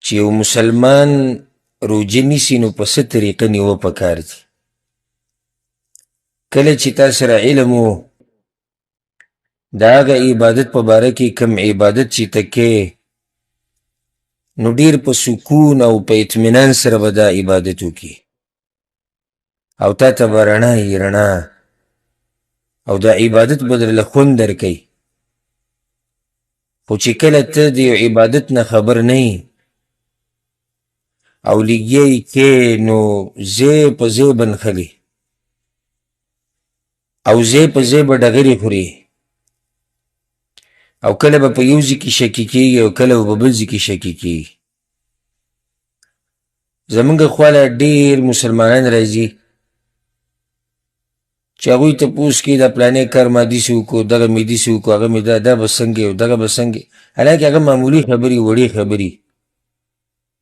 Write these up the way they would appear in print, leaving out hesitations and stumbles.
چې یو مسلمان روجه نیسي نو په څه طریقه نیوه پکار دي. کله چې تا سره علم و د هغه عبادت په باره کې کم عبادت چې ته کې نو ډیر په سکون او په اطمینان سره به دا عبادت وکړي او تا ته به رڼا یي رڼا او دا عبادت به درله خوند درکوي. خو چې کله ته د یو عبادت نه خبر نه یې او لګیا یې کې نو ځای په ځای به نښلي او ځای په ځای به ډغرې خوري او کله به په یو ځای کې شکي کېږي او کله به په بل ځای کې شکي کېږي. زمونږ خواله ډېر مسلمانان راځي چې هغوی تپوس کوي دا پلانې کار ما داسې وکړو دغه مې داسې وکړو هغه مې دا به څنګه او دغه به څنګه، حالانکې هغه معمولي خبرې وړې خبرې.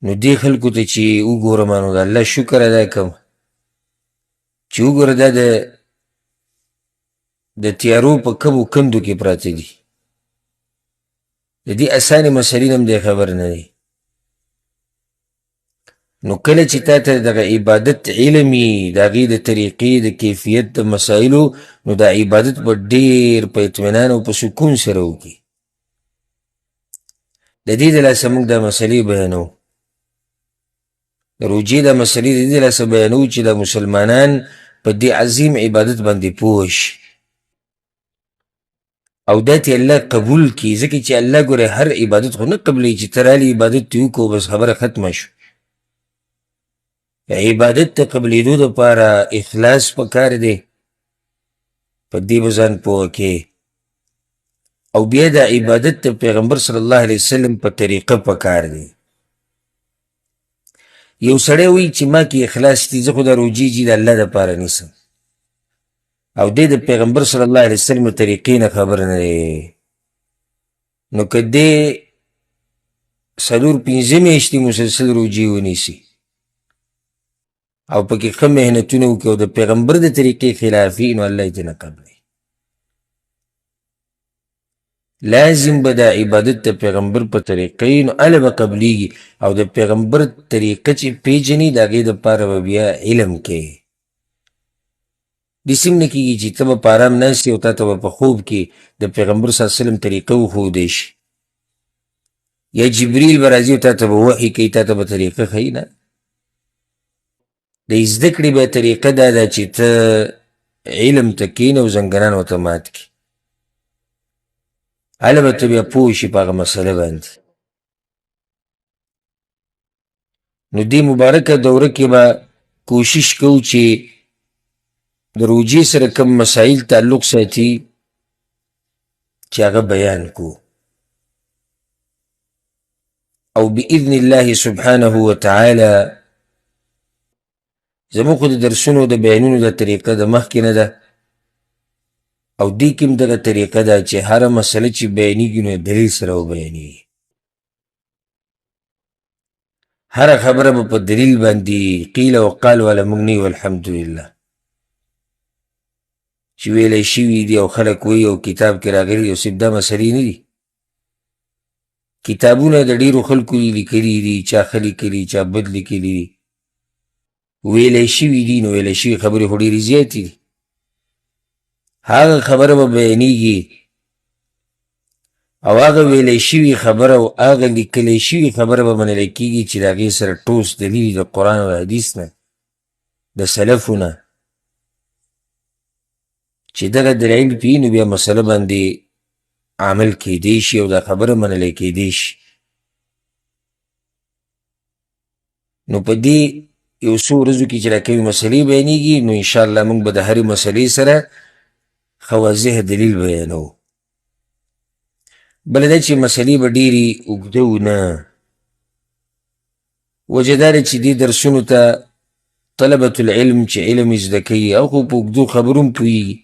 نو دې خلکو ته چې وګورم نو د الله شکر ادا کوم چې وګوره دا د تیارو په کمو کندو کې پراته دي. د دې اسانې مسلې نه هم دی خبر نه دی. نو کله چې تا ته دغه عبادت علم وي د هغې د طریقې د کیفیت د مسایلو نو دا عبادت به ډېر په اطمینان او په سکون سره وکړي. د دې د لاسه موږ دا مسلې بیانوو، د روجې دا مسلې د دې لاسه بیانوو چې دا مسلمانان په دې عظیم عبادت باندې پوه شي او دا ته الله قبول کړي، ځکه چې الله ګوره هر عبادت خو نه قبلوي چې ته رالې عبادت دې وکړو بس خبره ختمه شو. عبادت ته قبلېدو دپاره اخلاص پکار دی، په دې به ځان پوه کې او بیا دا عبادت د پیغمبر صلی الله علیه وسلم په طریقه پکار دی. یو سړی وایي چې ما کې اخلاص دي زه خو دا روجې چې د الله دپاره نیسم او دی د پیغمبر صلی الله علیه وسلم طریقې نه خبر نه دی، نو که دی 4-5 میاشتې مسلسل روجې ونیسي او پکې ښه محنتونه وکړي او د پیغمبر د طریقې خلافي نو الله یې ته نه قبلوي. لازم به دا عبادت د پیغمبر په طریقې نو هله به قبلیږي او د پیغمبر طریقه چې پیژني د هغې دپاره به بیا علم کوي. داسې هم نه کېږي چې ته به په ارام ناست یې او تا ته به په خوب کې د پیغمبر صلی الله علیه وسلم طریقه وښودی شي یا جبریل به راځي او تا ته به وحي کوي تا ته به طریقه ښیي. نه، د زده کړې به طریقه دا ده چې ته علم ته کښېنه او زنګنان ورته مات کړي، هله به ته بیا پوه شي په هغه مسله باندې. نو دې مبارکه دوره کې به کوشش کوو چې د روجې سره کم مسایل تعلق ساتي چې هغه بیان کړو او باذن الله سبحانه وتعالی زموږ خو د درسونو د بیانونو د طریقه د مخکې نه ده او دې کې هم دغه طریقه ده چې هره مسله چې بیانېږي نو دلیل سره وبیانېږي. هره خبره به په دلیل باندې قیل او قال والا موږ نه یو الحمدلله چې ویلی شوي دي او خلک وایي او کتاب کې راغلي او صرف دا مسلې نه دي. کتابونه د ډېرو خلکو لیکلي دي، چا ښه لیکلي چا بد لیکلي دي، ویلی شوي دي نو ویلی شوي خبرې خو ډېرې زیاتې دي. هغه خبره به بیانېږي او هغه ویلی شوي خبره او هغه لیکلی شوي خبره به منلی کېږي چې د هغې سره ټوس دلیل د قرآن او حدیث نه د سلفو نه چې دغه دلایل پې نو بیا مسله باندې عمل کېدی شي او دا خبره منلی کېدی شي. نو په دې یو څو ورځو کې چې راکوي مسلې بیانېږي نو انشاءالله موږ به د هرې مسلې سره ښه واضح دلیل بیانوو. بله دا چې مسلې به ډېرې اوږده ونه، وجه دا ده چې دې درسونو ته طلبة العلم چې علم یې زده کوي او خو په اوږدو خبرو هم پوهېږي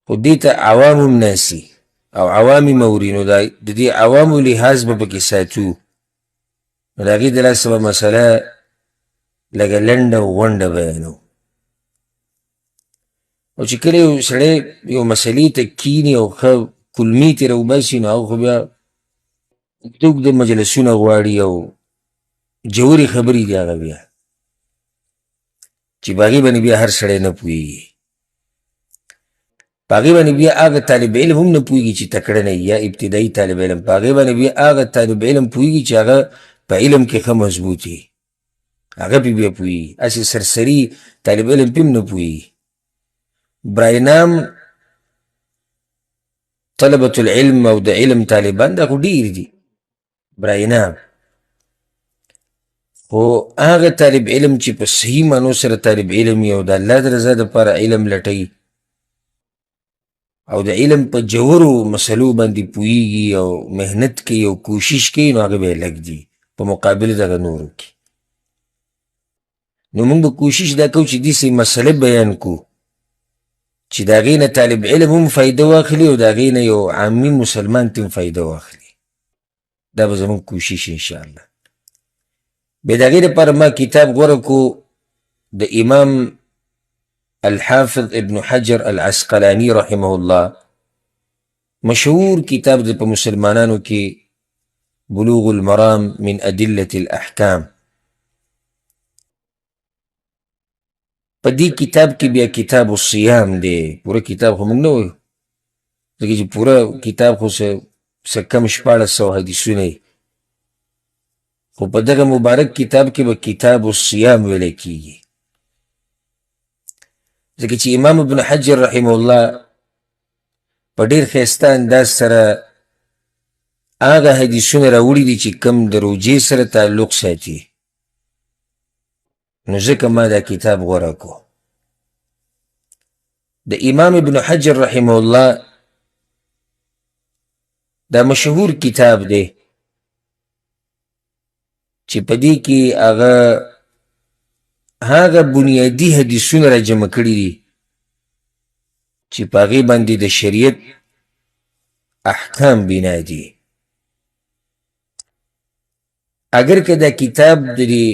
خو دې ته عوام هم ناستي او عوام یې موري نو د دې عوامو لحاظ به پکې ساتو نو د هغې د لاسه به مسله لږه لنډه او غونډه بیانوو. او چې کله یو سړی یو مسلې ته کیني او ښه کلمې ترې راوباسي نو هغه خو بیا اوږده اوږده مجلسونه غواړي او جوړې خبرې دي هغه بیا چې باغې باندې بیا هر سړی نه پوهېږي. په هغې باندې بیا هغه طالب علم هم نه پوهېږي چې تکړه نه یا ابتدایي طالب علم. په هغې باندې بیا هغه طالب علم پوهېږي چې هغه په علم کې ښه مضبوط وي، هغه پې بیا پوهېږي. هسې سرسري طالب علم پې هم نه پوهېږي. برای نام طلبة العلم او د علم طالبان دا خو ډېر دي برای نام، خو هغه طالب علم چې په صحیح معنو سره طالب علم وي او د الله د رضا دپاره علم لټوي او د علم په جوړو مسلو باندې پوهېږي او محنت کوي او کوشش کوي، نو هغه به یې لږ دي په مقابل دغه نورو کې. نو موږ به کوشش دا کوو چې داسې مسله بیان کړو چې د هغې نه طالب علم هم فایده واخلي او د هغې نه یو عامي مسلمان ته هم فایده واخلي. دا به زموږ کوشش انشاءالله. بیا د هغې دپاره ما کتاب غوره کړو د امام الحافظ ابن حجر العسقلاني رحمه الله، مشهور کتاب دی په مسلمانانو کې، بلوغ المرام من ادلة الاحکام. په دې کتاب کې بیا کتاب الصیام دی. پوره کتاب خو موږ نه وایو ځکه چې پوره کتاب خو څه کم 1400 حدیثونه یي، خو په دغه مبارک کتاب کې به کتاب الصیام ویلی کېږي، ځکه چې امام ابن حجر رحمه الله په ډېر ښایسته انداز سره هغه حدیثونه راوړي دي چې کم د روجې سره تعلق ساتي. نو ځکه ما دا کتاب غوره کړو. د امام ابن حجر رحمه الله دا مشهور کتاب دی چې په دې کې هغه بنیادي حدیثونه را جمع کړي دي چې په هغې باندې د شریعت احکام بنا دي. اگر که دا کتاب د دې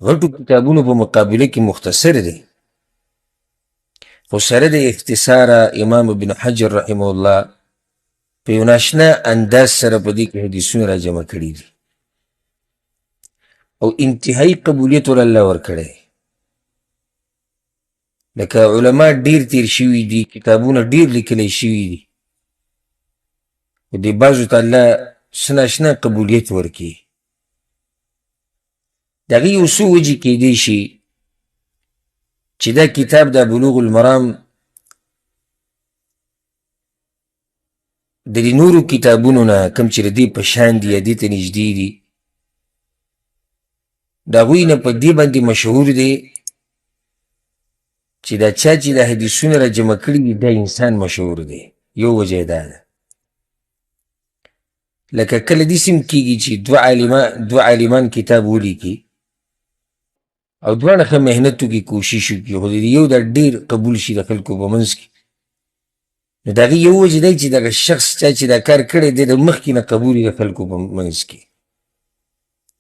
غټو کتابونو په مقابله کې مختصر دی، خو سره د اختصاره امام ابن حجر رحمه الله په یو ناشنا انداز سره په دې کې حدیثونه را جمع کړي دي او انتهایی قبولیت ور الله ورکړی. لکه علما ډېر تیر شوي دي، کتابونه ډېر لیکلی شوي دي، خو دې بعضو ته الله څه ناشنا قبولیت ورکړي. د هغې یو څو وجې کیدی شي چې دا کتاب دا بلوغ المرام د دې نورو کتابونو نه کوم چې د دې په شان دي یا دې ته نږدې دي، د هغوی نه په دې باندې مشهور دی چې دا چا چې دا حدیثونه را جمع کړي دي دا انسان مشهور دی. یو وجه یې دا ده. لکه کله داسې هم کېږي چې دوه عالمان کتاب ولیکي او دواړه ښه محنت وکړي، کوشش وکړي، خو د یو دا ډېر قبول شي د خلکو په منځ کې، نو د هغې یو وجه دی چې دغه شخص چا چې دا کار کړی دی د مخکې نه قبول د خلکو په منځ کې،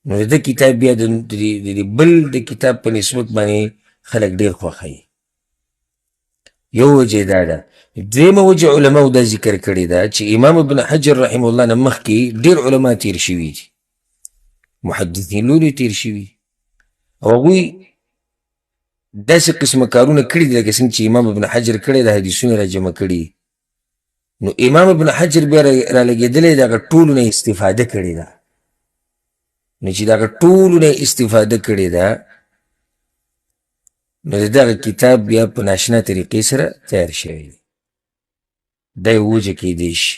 نو د ده کتاب بیا د بل د کتاب په نسبت باندې خلک ډېر خوښوي. یو وجه دا ده. دویمه وجه علماو دا ذکر کړې ده چې امام ابن حجر رحمه الله نه مخکې ډېر علما تیر شوي دي، محدثین لولو تیر شوي دي او هغوی داسې قسمه کارونه کړي دي لکه څنګه چې امام ابن حجر کړی د حدیثونه را جمع کړي. نو امام ابن حجر بیا را لګېدلی د هغه ټولو نه استفاده کړې ده. نو چې د هغه ټولو نه استفاده کړې ده نو د دغه کتاب بیا په ناشنا طریقې سره تیار شوی دی. دا یو وجه کیدی شي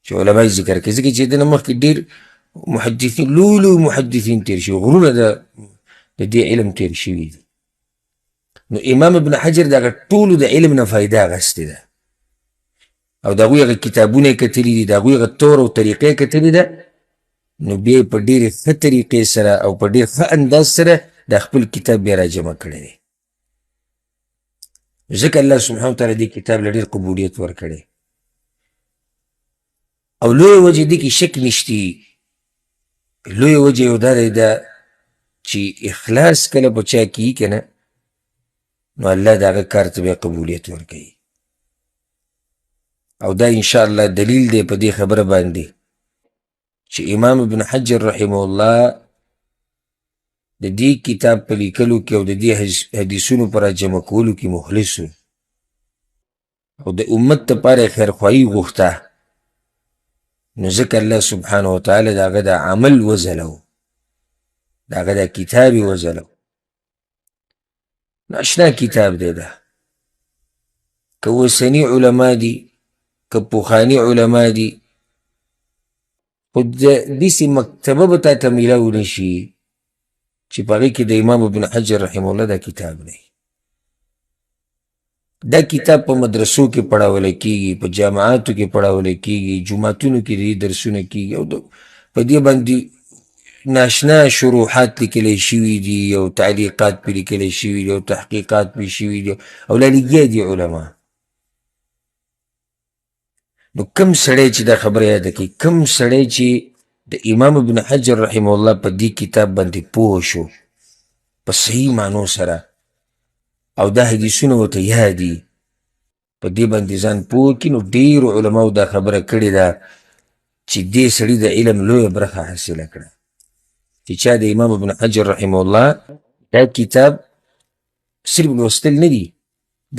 چې علما یې ذکر کوي، ځکه چې د نه مخکې ډېر محدثین لولو محدثین تیر شوي، غرونه د دې علم تیر شوي دي. نو امام ابن حجر د هغه ټولو د علم نه فایده اخیستې ده او د هغوی هغه کتابونه یې کتلي دي، د هغوی هغه طور او طریقه یې کتلې ده، نو بیا یې په ډېرې ښه طریقې سره او په ډېر ښه انداز سره دا خپل کتاب بیا را جمع کړی دی. ځکه الله سبحانه وتعالی دې کتاب له ډېر قبولیت ورکړی. او لویه وجه دې کې شک نشتي، لویه وجه یو دا دی ده چې اخلاص کله په چا کیي که نه نو الله د هغه کار ته بیا قبولیت ورکوي. او دا انشاءالله دلیل دی په دې خبره باندې چې امام ابن حجر رحمه الله د دې کتاب په لیکلو کې او د دې حدیثونو په راجمع کولو کې مخلص و او د امت دپاره یې خیرخواهي غوښته، نو ځکه الله سبحانه وتعالی د هغه دا عمل وځلو، د هغه دا کتاب یې وځلو. نو اشنا کتاب دی دا، که اوسني علما دي که پخواني علما دي، خو داسې مکتبه به تا ته میلاو نه شي چې په هغې کې د امام ابن حجر رحمه الله دا کتاب دی. دا کتاب په مدرسو کې پړاولی کېږي، په جامعاتو کې پړاولی کېږي، جوماتونو کې دې درسونه کېږي او په دې باندې ناشنا شروحات لیکلی شوي دي او تعلیقات پې لیکلی شوي دي او تحقیقات پې شوي دي او لالیګیا دي علما. نو کم سړی چې دا خبره یاده کوي، کم سړی چې د امام ابن حجر رحمه الله په دې کتاب باندې پوه شو په صحیح معنو سره او دا حدیثونه ورته یاد دي، په دې باندې ځان پوه کړي، نو ډېرو علماو دا خبره کړې ده چې دې سړي د علم لویه برخه حاصله کړه چې چا د امام ابن حجر رحمه الله دا کتاب صرف لوستل نه دي،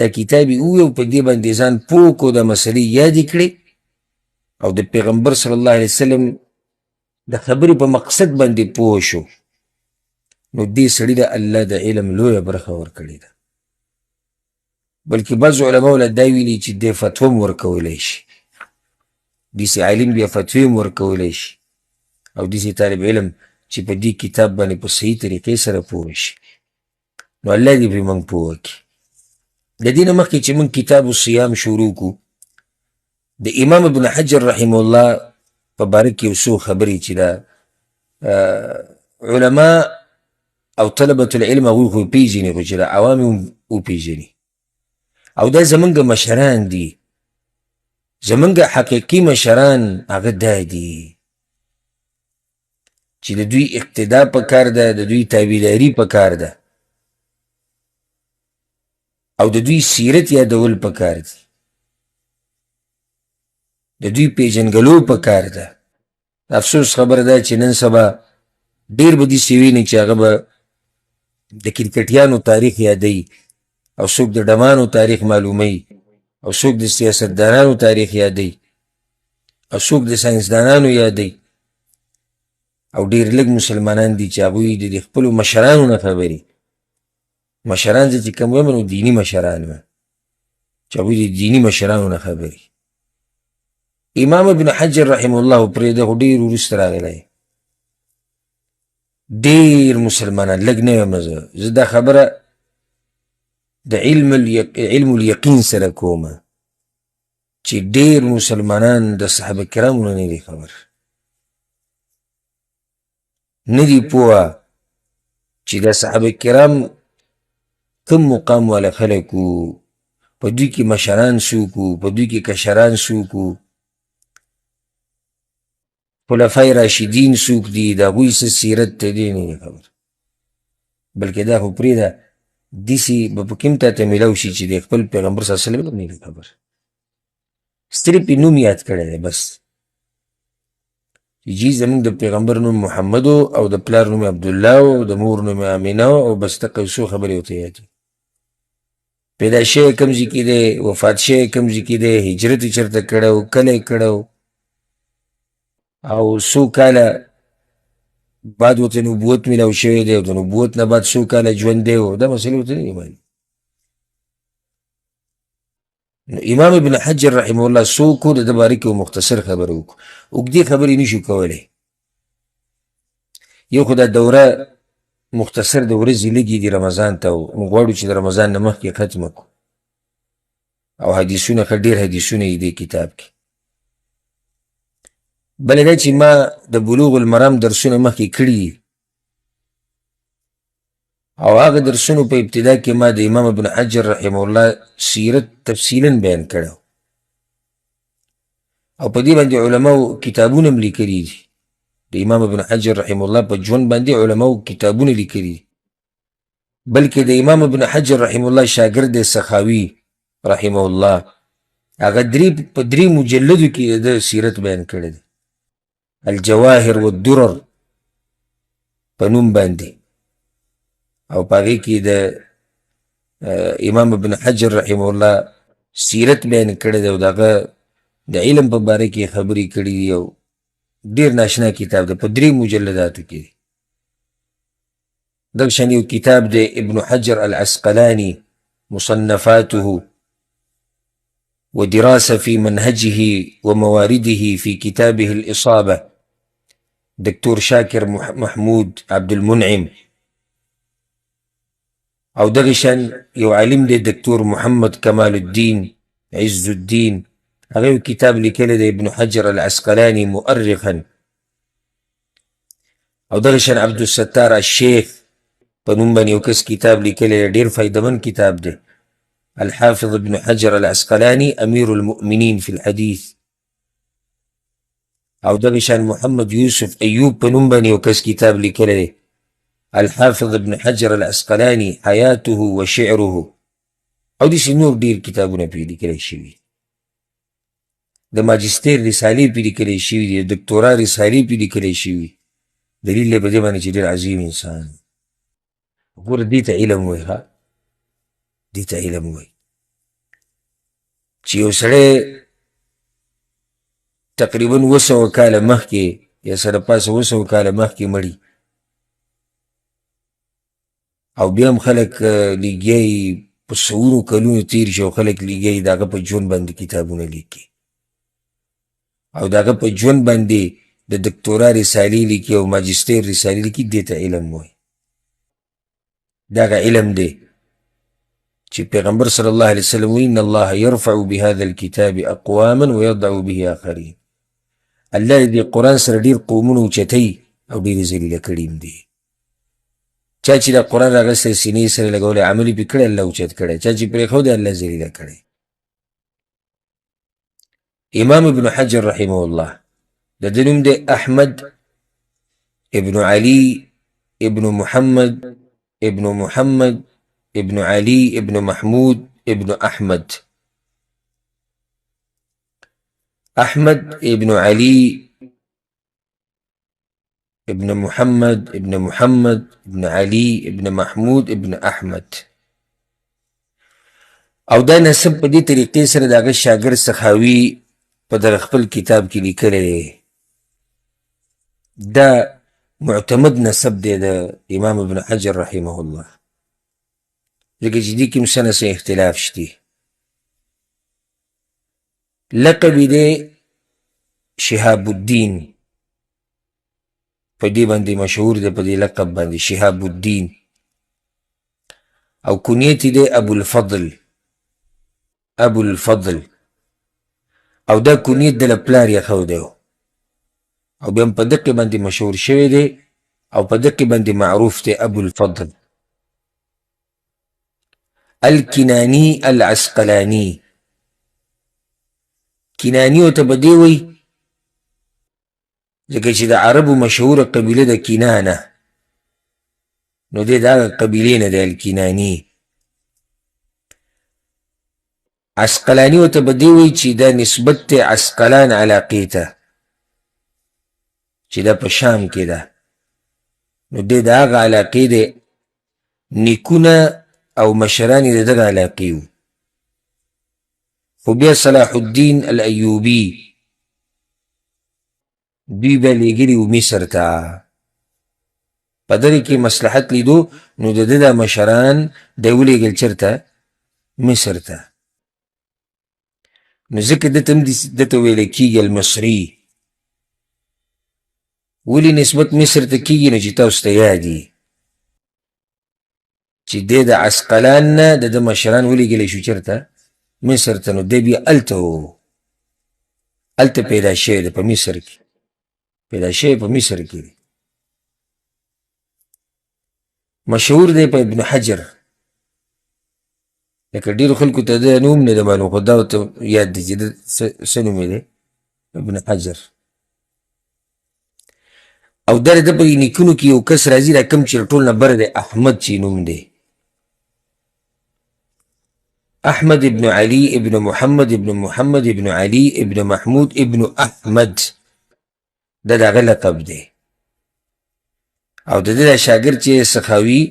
دا کتاب یې وویو په دې باندې ځان پوه کړو، دا مسلې یادې کړې او د پیغمبر صلی الله علیه وسلم د خبرې په مقصد باندې پوه شو، نو دې سړي د الله د علم لویه برخه ورکړې ده. بلکې بعض علماو له دا ویلي چې دې فتوه هم ورکولی شي، داسې عالم بیا فتوې هم ورکولی شي او داسې طالب علم چې په دې کتاب باندې په صحیح طریقې سره پوه شي. نو الله دې پرې موږ پوه کړي. د دې نه مخکې چې موږ کتاب الصیام شروع کړو، د امام ابن حجر رحمه الله په باره کې یو څو خبرې چې دا علما او طلبة العلم هغوی خو پیژني، خو چې دا عوام هم وپیژني او دا زمونږ مشران دي، زمونږ حقیقي مشران هغه دا دي چې د دوی اقتدا پکار ده، د دوی تابعداري پکار ده او د دوی سیرت یادول پکار دي، د دوی پیژنګلو پکار ده. افسوس خبره ده چې نن سبا ډېر به داسې ویني چې هغه به د کرکټیانو تاریخ یادوي او څوک د ډمانو تاریخ معلوموي او څوک د سیاستدانانو تاریخ یادوي او څوک د ساینسدانانو یادوي او ډېر لږ مسلمانان دي چې هغوی د خپلو مشرانو نه خبري. مشران زه چې کوم وایم نو دیني مشران وه چې هغوی د دیني مشرانو نه خبري. امام ابن حجر رحمه الله پرېږده خو ډېر وروسته راغلی، ډېر مسلمانان لږ نه یم زه دا خبره د علم الیقین سره کومه چې ډېر مسلمانان د صحابه کرامو نه دي خبر، نه دي پوه چې د صحابه کرام کم مقام والا خلک وو، په دوی کې مشران څوک وو، په دوی کې کشران څوک وو، خلفای راشدین څوک دي، د هغوی څه سیرت ته دې نه دي خبر. بلکې دا خو پرېږده داسې به په کې هم تاته میلاو شي چې د خپل پیغمبر صلی الله علیه وسلم نه دي خبر، صرف یې نوم یاد کړی دی بس چې جی زموږ د پیغمبر نوم محمد او د پلار نوم عبدالله او د مور نوم امینه او بس دقه یو څو خبرې ورته یاد دي. پیدا شوی کوم ځای کې دی، وفات شوی کوم ځای کې دی، هجرت یې چېرته کړی و، کله یې کړی و او څو کاله بعد ورته نبوت میلاو شوی دی او د نبوت نه بعد څو کاله ژوندی و، دا مسلې ورته نه دي معلوم. نو امام ابن حجر رحمه الله څوک و د ده باره کې مختصر خبره وکړو، اوږدې خبرې نشو کولی. یو خو دا دوره مختصر د ورځې لږې دي رمضان ته، موږ غواړو چې د رمضان نه مخکې ختمه کړو او حدیثونه ښه ډېر حدیثونه یې دې کتاب کې. بله دا چې ما د بلوغ المرام درسونه مخکې کړي دي او هغه درسونو په ابتدا کې ما د امام ابن حجر رحمه الله سیرت تفصیلا بیان کړی او په دې باندې علماو کتابونه هم لیکلي دي. د امام ابن حجر رحمه الله په ژوند باندې علماو کتابونه لیکلي دي، بلکې د امام ابن حجر رحمه الله شاګرد سخاوي رحمه الله هغه په درې مجلدو کې د سیرت بیان کړی دی، الجواهر والدرر په نوم باندې او پاغي کې د امام ابن حجر رحمه الله سیرت بیان کړی دی او دغه د علم په باره کې خبرې کړي دي او ډېر ناشنا کتاب دی په 3 مجلداتو کې. دغه شان یو کتاب دی ابن حجر العسقلاني مصنفاته ودراسة في منهجه وموارده في كتابه الإصابة دكتور شاكر محمود عبد المنعم. او دغه شان یو عالم دی دکتور محمد کمال الدین عز الدین، هغه یو کتاب لیکلی دی ابن حجر العسقلاني مؤرخا. او دغه شان عبدالستار الشیخ په نوم باندې یو کس کتاب لیکلی دی، ډېر فایدمن کتاب دی، الحافظ ابن حجر العسقلاني امير المؤمنين في الحديث. او دغه شان محمد يوسف ايوب په نوم باندې یو کس کتاب لیکلی دی، الحافظ ابن حجر العسقلاني حياته وشعره. او داسې نور ډېر کتابونه پرې لیکلی شوي، د ماجستیر رسالې پرې لیکلی شوي دي، د دکتورا رسالې پرې لیکلی شوي. دلیل دی په دې باندې چې ډېر عظیم انسان. ګوره دې ته علم وایي، ښه دې ته علم وایي چې یو سړی تقریبا 200 کاله مخکې یا سره پاسه 200 کاله مخکې مړي او بیا هم خلک لیږي په سوونو کلونو تیر شي او خلک لیږي د هغه په ژوند باندې کتابونه لیکي او د هغه په ژوند باندې د دکتورا رسالې لیکي او ماجستیر رسالې لیکي. دې ته علم وایي. دغه علم دی چې پیغمبر صلی الله علیه وسلم وایي ان الله يرفع بهذا الكتاب اقواما ويضع به آخرين. الله دې قرآن سره ډېر قومونه اوچتوي او ډېرې ذلیله کړي دي. چا چې د قرآن راغستی سینې سره لګولی عمل یې پرې کړی الله اوچت کړی، چا چې پرېښودی الله ذلیله کړی. امام ابن حجر رحمه الله د ده نوم دی احمد ابن علي ابن محمد ابن محمد ابن علي ابن محمود ابن أحمد. أحمد ابن علي ابن محمد ابن محمد ابن علي ابن محمود ابن أحمد. او دا نسب په دې طریقې سره د هغه شاګرد سخاوي په دغه خپل کتاب کې لیکلی دی. دا معتمد نسب دی د امام ابن حجر رحمه الله، ځکه چې دې کې هم څه نه څه اختلاف شته. لقب یې دی شهاب الدین، په دې باندې مشهور دی، په دې لقب باندې شهاب الدین. او کنیت یې دی ابو الفضل، ابو الفضل. او دا کنیت د له پلار یې ښودی او بیا هم په دقې باندې مشهور شوی دی او په دقې باندې معروف دی ابو الفضل الکنانی العسقلانی. کنانی ورته به دې وایي ځکه چې د عربو مشهوره قبیله د کنانه، نو دی د هغه قبیلې نه دی الکنانی. عسقلانی ورته به دې وایي چې دا نسبت دی عسقلان علاقې ته چې دا په شام کې ده، نو دی د هغه علاقې دی، نیکونه او مشران یې د دغه علاقې وو. خو بیا صلاح الدین الایوبي دوی به لېږلي وو مصر ته، په دغې کې مصلحت لیدو نو د ده دا مشران دی ولېږل چېرته مصر ته. نو ځکه دته هم دته ویلی کېږي المصري. ولې نسبت مصر ته کېږي نو چې تاسو ته یاد وي چې دی د عسقلان نه د ده مشران ولېږلی شو چېرته مصر ته، نو دی بیا هلته و، هلته پیدا شوی دی، په مصر کې پیدا شوی، په مصر کې دی. مشهور دی په ابن حجر، لکه ډېرو خلکو ته د نوم نه دی معلوم، خو دا ورته یاد دی چې د څه نوم یې دی ابن حجر. او دا د ده په نیکونو کې یو کس راځي دا کوم چې له ټول نه بره دی، احمد چې نوم دی، احمد ابن علي ابن محمد ابن محمد ابن علي ابن محمود ابن احمد، دا د هغه لقب دی. او د ده دا شاګرد چې سخاوي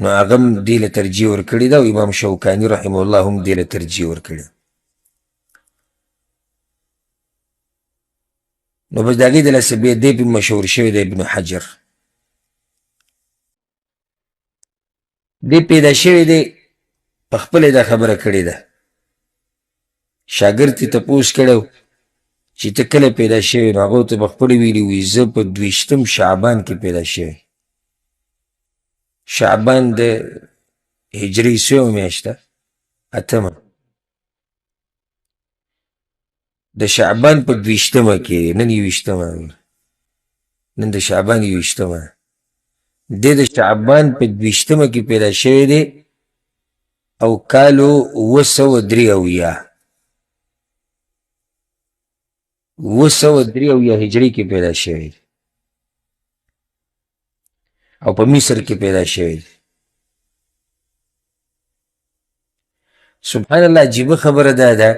نو هغه هم دې له ترجیح ورکړې ده او امام شوکاني رحمه الله هم دې له ترجیح ورکړې. نو بس د هغې د لاسه بیا دی پې مشهور شوی دی ابن حجر. دی پیدا شوی دی په خپله دا خبره کړې ده. شاګرد یې تپوس کړی چې ته کله پیدا شوی؟ نو هغه ته په خپله ویلي وي زه په 20 شعبان کې پیدا شوی. شعبان د هجري سویمه میاشت ده، 8مه د شعبان په 20مه کې، نن 21مه، نن د شعبان 21مه، دی د شعبان په 20مه کې پیدا شوی دی او کالو 783 هجري کې پیدا شوی دی او په مصر کې پیدا شوی دی. سبحان الله، عجیبه خبره دا ده،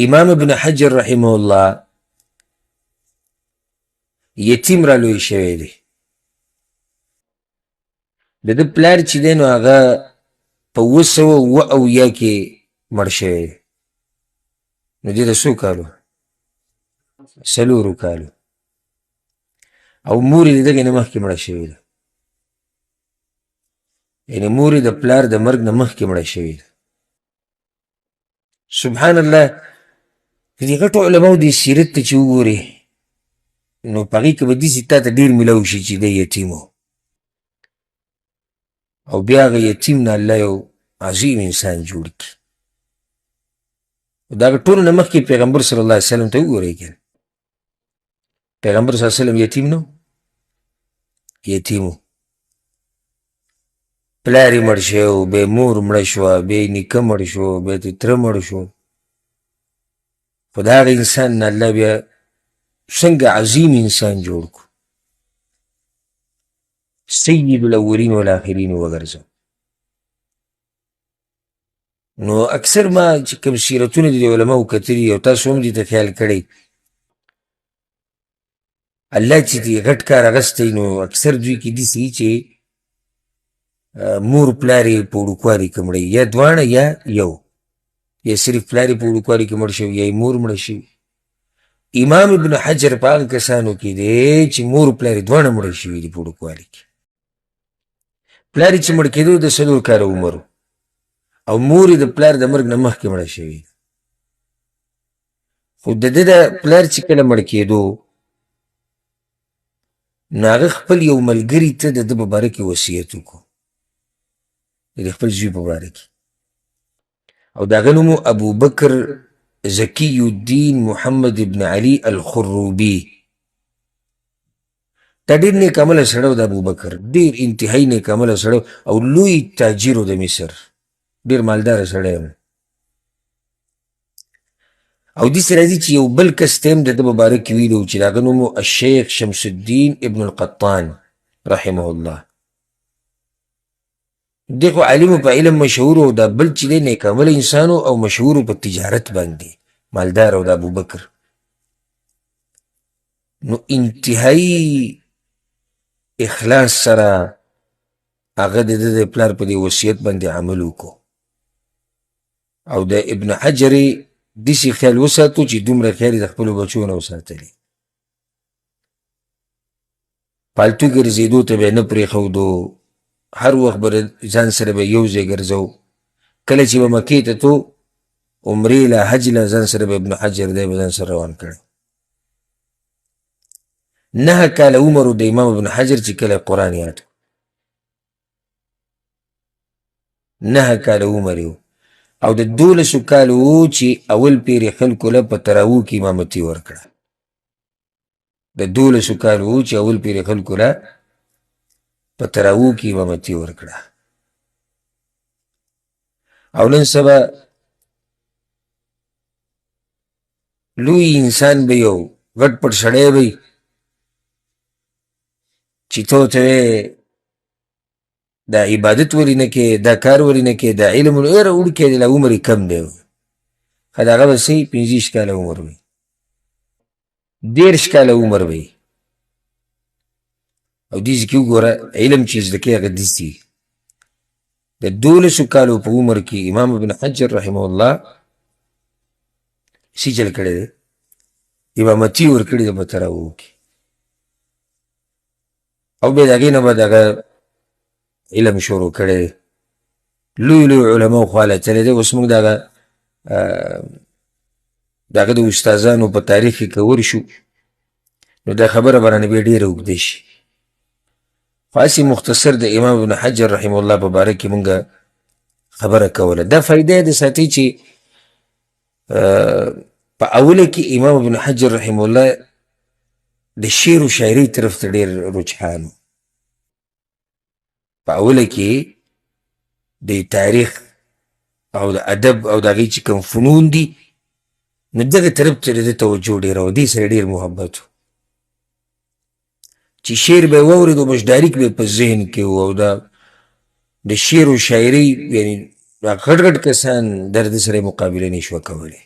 امام ابن حجر رحمه الله یتیم را لوی شوی دی. د ده پلار چې دی نو هغه په 770 کې مړ شوی دی. نو دې د څو کالو؟ 4 کالو. او مور یې د دغې نه مخکې مړه شوې ده، یعنې مور یې د پلار د مرګ نه مخکې مړه شوې ده. سبحان الله، د دې غټو علماو دې سیرت ته چې وګورې نو په هغې کې به داسې تا ته ډېر میلاو شي چې دی یتیم و او بیا هغه یتیم نه الله یو عظیم انسان جوړ کړي. د هغه ټولو نه مخکې پیغمبر صلی الله علیه وسلم ته وګورئ که پیغمبر صلی الله علیه وسلم یتیم نه و؟ یتیم و. پلار یې مړ شوی و، بیا مور مړه شوه، بیا یې نیکه مړ شو، بیا یې تره مړ شو. خو د هغه انسان نه الله بیا څنګه عظیم انسان جوړ کړو، سید الاولین والآخرین وګرځو. نو اکثر ما چې کوم سیرتونه دي د علماو کتلي او تاسو هم دې ته خیال کړی، الله چې دې غټ کار اغستی نو اکثر دوی کې داسې وي چې مور پلار یې په وړوکوالي کې مړه یا دواړه یا یو، یا صرف پلار یې په وړوکوالي کې مړ شوي یا یې مور مړه شوي. امام ابن حجر په هغه کسانو کې دی چې مور پلار یې دواړه مړه شوي دي په وړوکوالي کې. پلار یې چې مړ کېدو د 4 کاله عمر او مور یې د پلار د مرګ نه مخکې مړه شوي. خو د ده د پلار چې کله مړ کېدو نو هغه خپل یو ملګري ته د ده په باره کې وصیت وکړو، د خپل زوی په باره کې، او د هغه نوم ابوبکر زکی الدین محمد ابن علي الخروبي. دا ډېر نیک عمله سړی و د ابوبکر، ډېر انتهایي نیک عمله سړی او لوی تاجر و د مصر، ډېر مالداره سړی و. او داسې راځي چې یو بل کس ته هم د ده په باره کې ویلي و چې د هغه نوم و الشیخ شمس الدین ابن القطان رحمه الله. دی خو عالم په علم مشهور و، دا بل چې دی نیک عمله انسان او مشهور په تجارت باندې مالدار و د ابوبکر. نو انتهایی اخلاص سره هغه د ده د پلار په دې وصیت باندې عمل وکړو. او د ابن حجر داسې خیال وساتو چې دومره خیال یې د خپلو بچو نه وساتلي. پالتو ګرځېدو ته به یې نه پرېښودو، هر وخت به ځان سره به یو ځای ګرځو. کله چې به مکې ته تو عمرې له حج له ځان سره به ابن حجر دی به ځان سره روان کړی. 9 کاله عمر د امام ابن حجر چې کله قرآن یاد 9 کاله عمر یو، او د 12 کالو و چې اول پیر یې خلکو له په تراوو کې امامتي ورکړه. د 12 کالو و چې اول پیر یې خلکو له په تراوو کې امامتي ورکړه. او نن سبا لوی انسان به یو غټ پټ سړی وي چې ته ورته دا عبادت ولې نه کې، دا کار ولې نه کې، دا علم یاره وړوکی دی لا عمر یې کم دی. ښه د هغه به څه 25 کاله عمر وي، 13 کاله عمر وي. او دې ځکې وګوره علم چې زده کوي هغه داسې د 12 کالو په عمر کې امام ابن حجر رحمه الله سجل کړی دی، امامتي ورکړي د بتراو کې، او بیا د هغې نه به دغه علم شروع کړی دی. لوی لوی علماو خواله تللی دی. اوس موږ د هغه د استادانو په تاریخ کې که ورشو نو دا خبره به رانه بیا ډېره اوږده شي، خو هسې مختصر د امام ابن حجر رحمه الله په باره کې مونږ خبره کوله. دا فایده یې د ساتئ چې په اوله کې امام ابن حجر رحمه الله د شعر و شاعرۍ طرف ته ډېر رجحان و. په اوله کې د تاریخ او د ادب او د هغې چې کوم فنون دي نو دغه طرف ته د ده توجه ډېره وه، دې سره ډېر محبت و. چې شعر به یې واورېد او مشداریک به یې په ذهن کې و، او د شعر و شاعرۍ یعنې دا غټ غټ کسان د ده سره مقابله نه شوه کولی.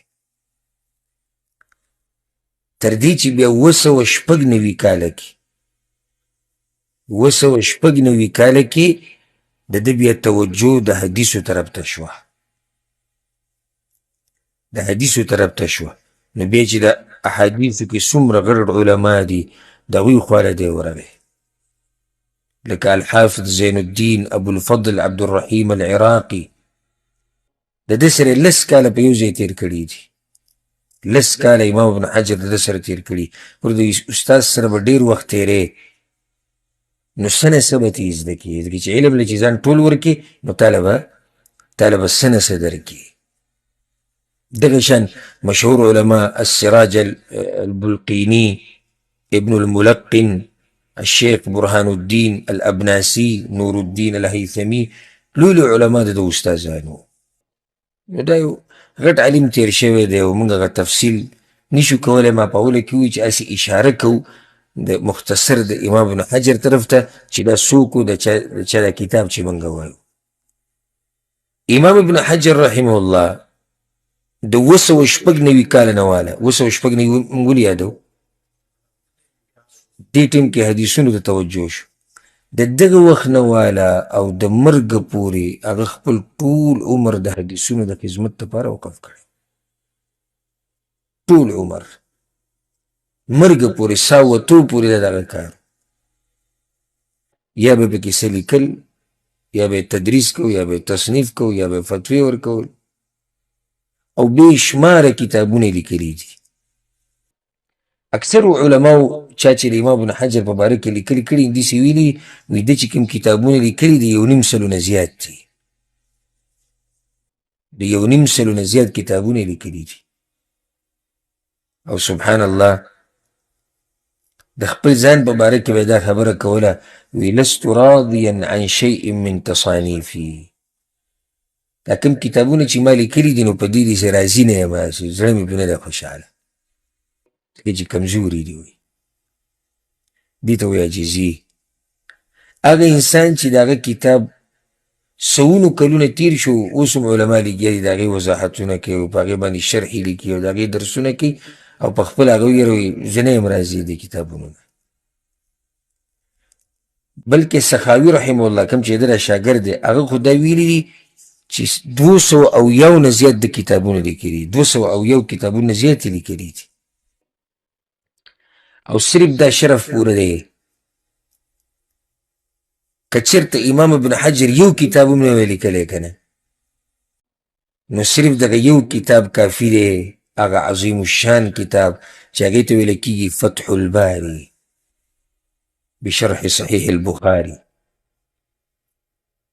تر دې چې بیا 996 کاله کې 996 کاله کې د ده بیا توجه د حدیثو طرف ته شوه، د حدیثو طرف ته شوه. نو بیا چې د احادیثو کې څومره غټ علما دي د هغوی خواله دی ورغی، لکه الحافظ زین الدین ابوالفضل عبدالرحیم العراقي، د ده سره 10 کاله په یو ځای تېر کړي دي. 10 کاله امام ابن حجر د ده سره تېر کړي. ور د استاد سره به ډېر وخت تېری نو څه نه څه به ته یې زده کړي، ځکه چې علم له چې ځان ټول ورکړي نو تاله به څه نه څه درکړي. دغه شان مشهور علما السراج البلقيني، ابن الملقن، الشيخ برهان الدين الأبناسي، نور الدين الهيثمي، لوی لوی علما د ده استادانو. نو دا یو غټ علم تېر شوی دی او موږ هغه تفصیل نشو کولی. ما په اوله کې ووایي چې هسې اشاره کوو د مختصر د امام ابن حجر طرف ته چې دا څوک و، د چا دا کتاب چې موږ وایو. امام ابن حجر رحمه الله د 996 کاله نه واله 996 موږ ولې یادو، دې ټیم کې حدیثونو ته توجه شو. د دغه وخت نه واله او د مرګه پورې هغه خپل ټول عمر د حدیثونو د خدمت لپاره وقف کړی، ټول عمر مرګه پورې ساوتو پورې د دغه کار، یا به پکې څه لیکل، یا به تدریس کو، یا به تصنیف کو، یا به فتوی ورکول، او بې شماره کتابونه لیکلي دي. اکثر علماو چا چې د امام ابن حجر په باره کې لیکلي کړي داسې ویلي وي ده چې کوم کتابونه لیکلي د 1.5 سلو نه زیات دي، د 1.5 سلو نه زیات کتابونه لیکلي دي. او سبحان الله د خپل ځان په باره کې به دا خبره کوله، وی لست راضیا عن شیء من تصانیفي، دا کوم کتابونه چې ما لیکلي دي نو په دې داسې راضي نه یم، زړه مې پرې نه دی خوشحاله، ځکه چې کمزوري دي. وي دې ته وایي عاجزي. هغه انسان چې د هغه کتاب سوونو کلونه تیر شو اوس هم علما لګیا دي د هغې وضاحتونه کوي او په هغې باندې شرحې لیکي او د هغې درسونه کوي، او په خپل هغه ویروي زه نه یم راضي دې کتابونو نه. بلکې سخاوي رحمه الله کوم چې د ده شاګرد دی هغه خو دا ویلي دي چې 200 نه زیات د کتابونه لیکلي، 200 کتابونه زیات یې لیکلي دي. او صرف دا شرف پوره دی که چېرته امام ابن حجر یو کتاب هم نه وی لیکلی که نه نو صرف دغه یو کتاب کافي دی، هغه عظیم الشان کتاب چې هغې ته ویله کېږي فتح الباري بشرح صحیح البخاري.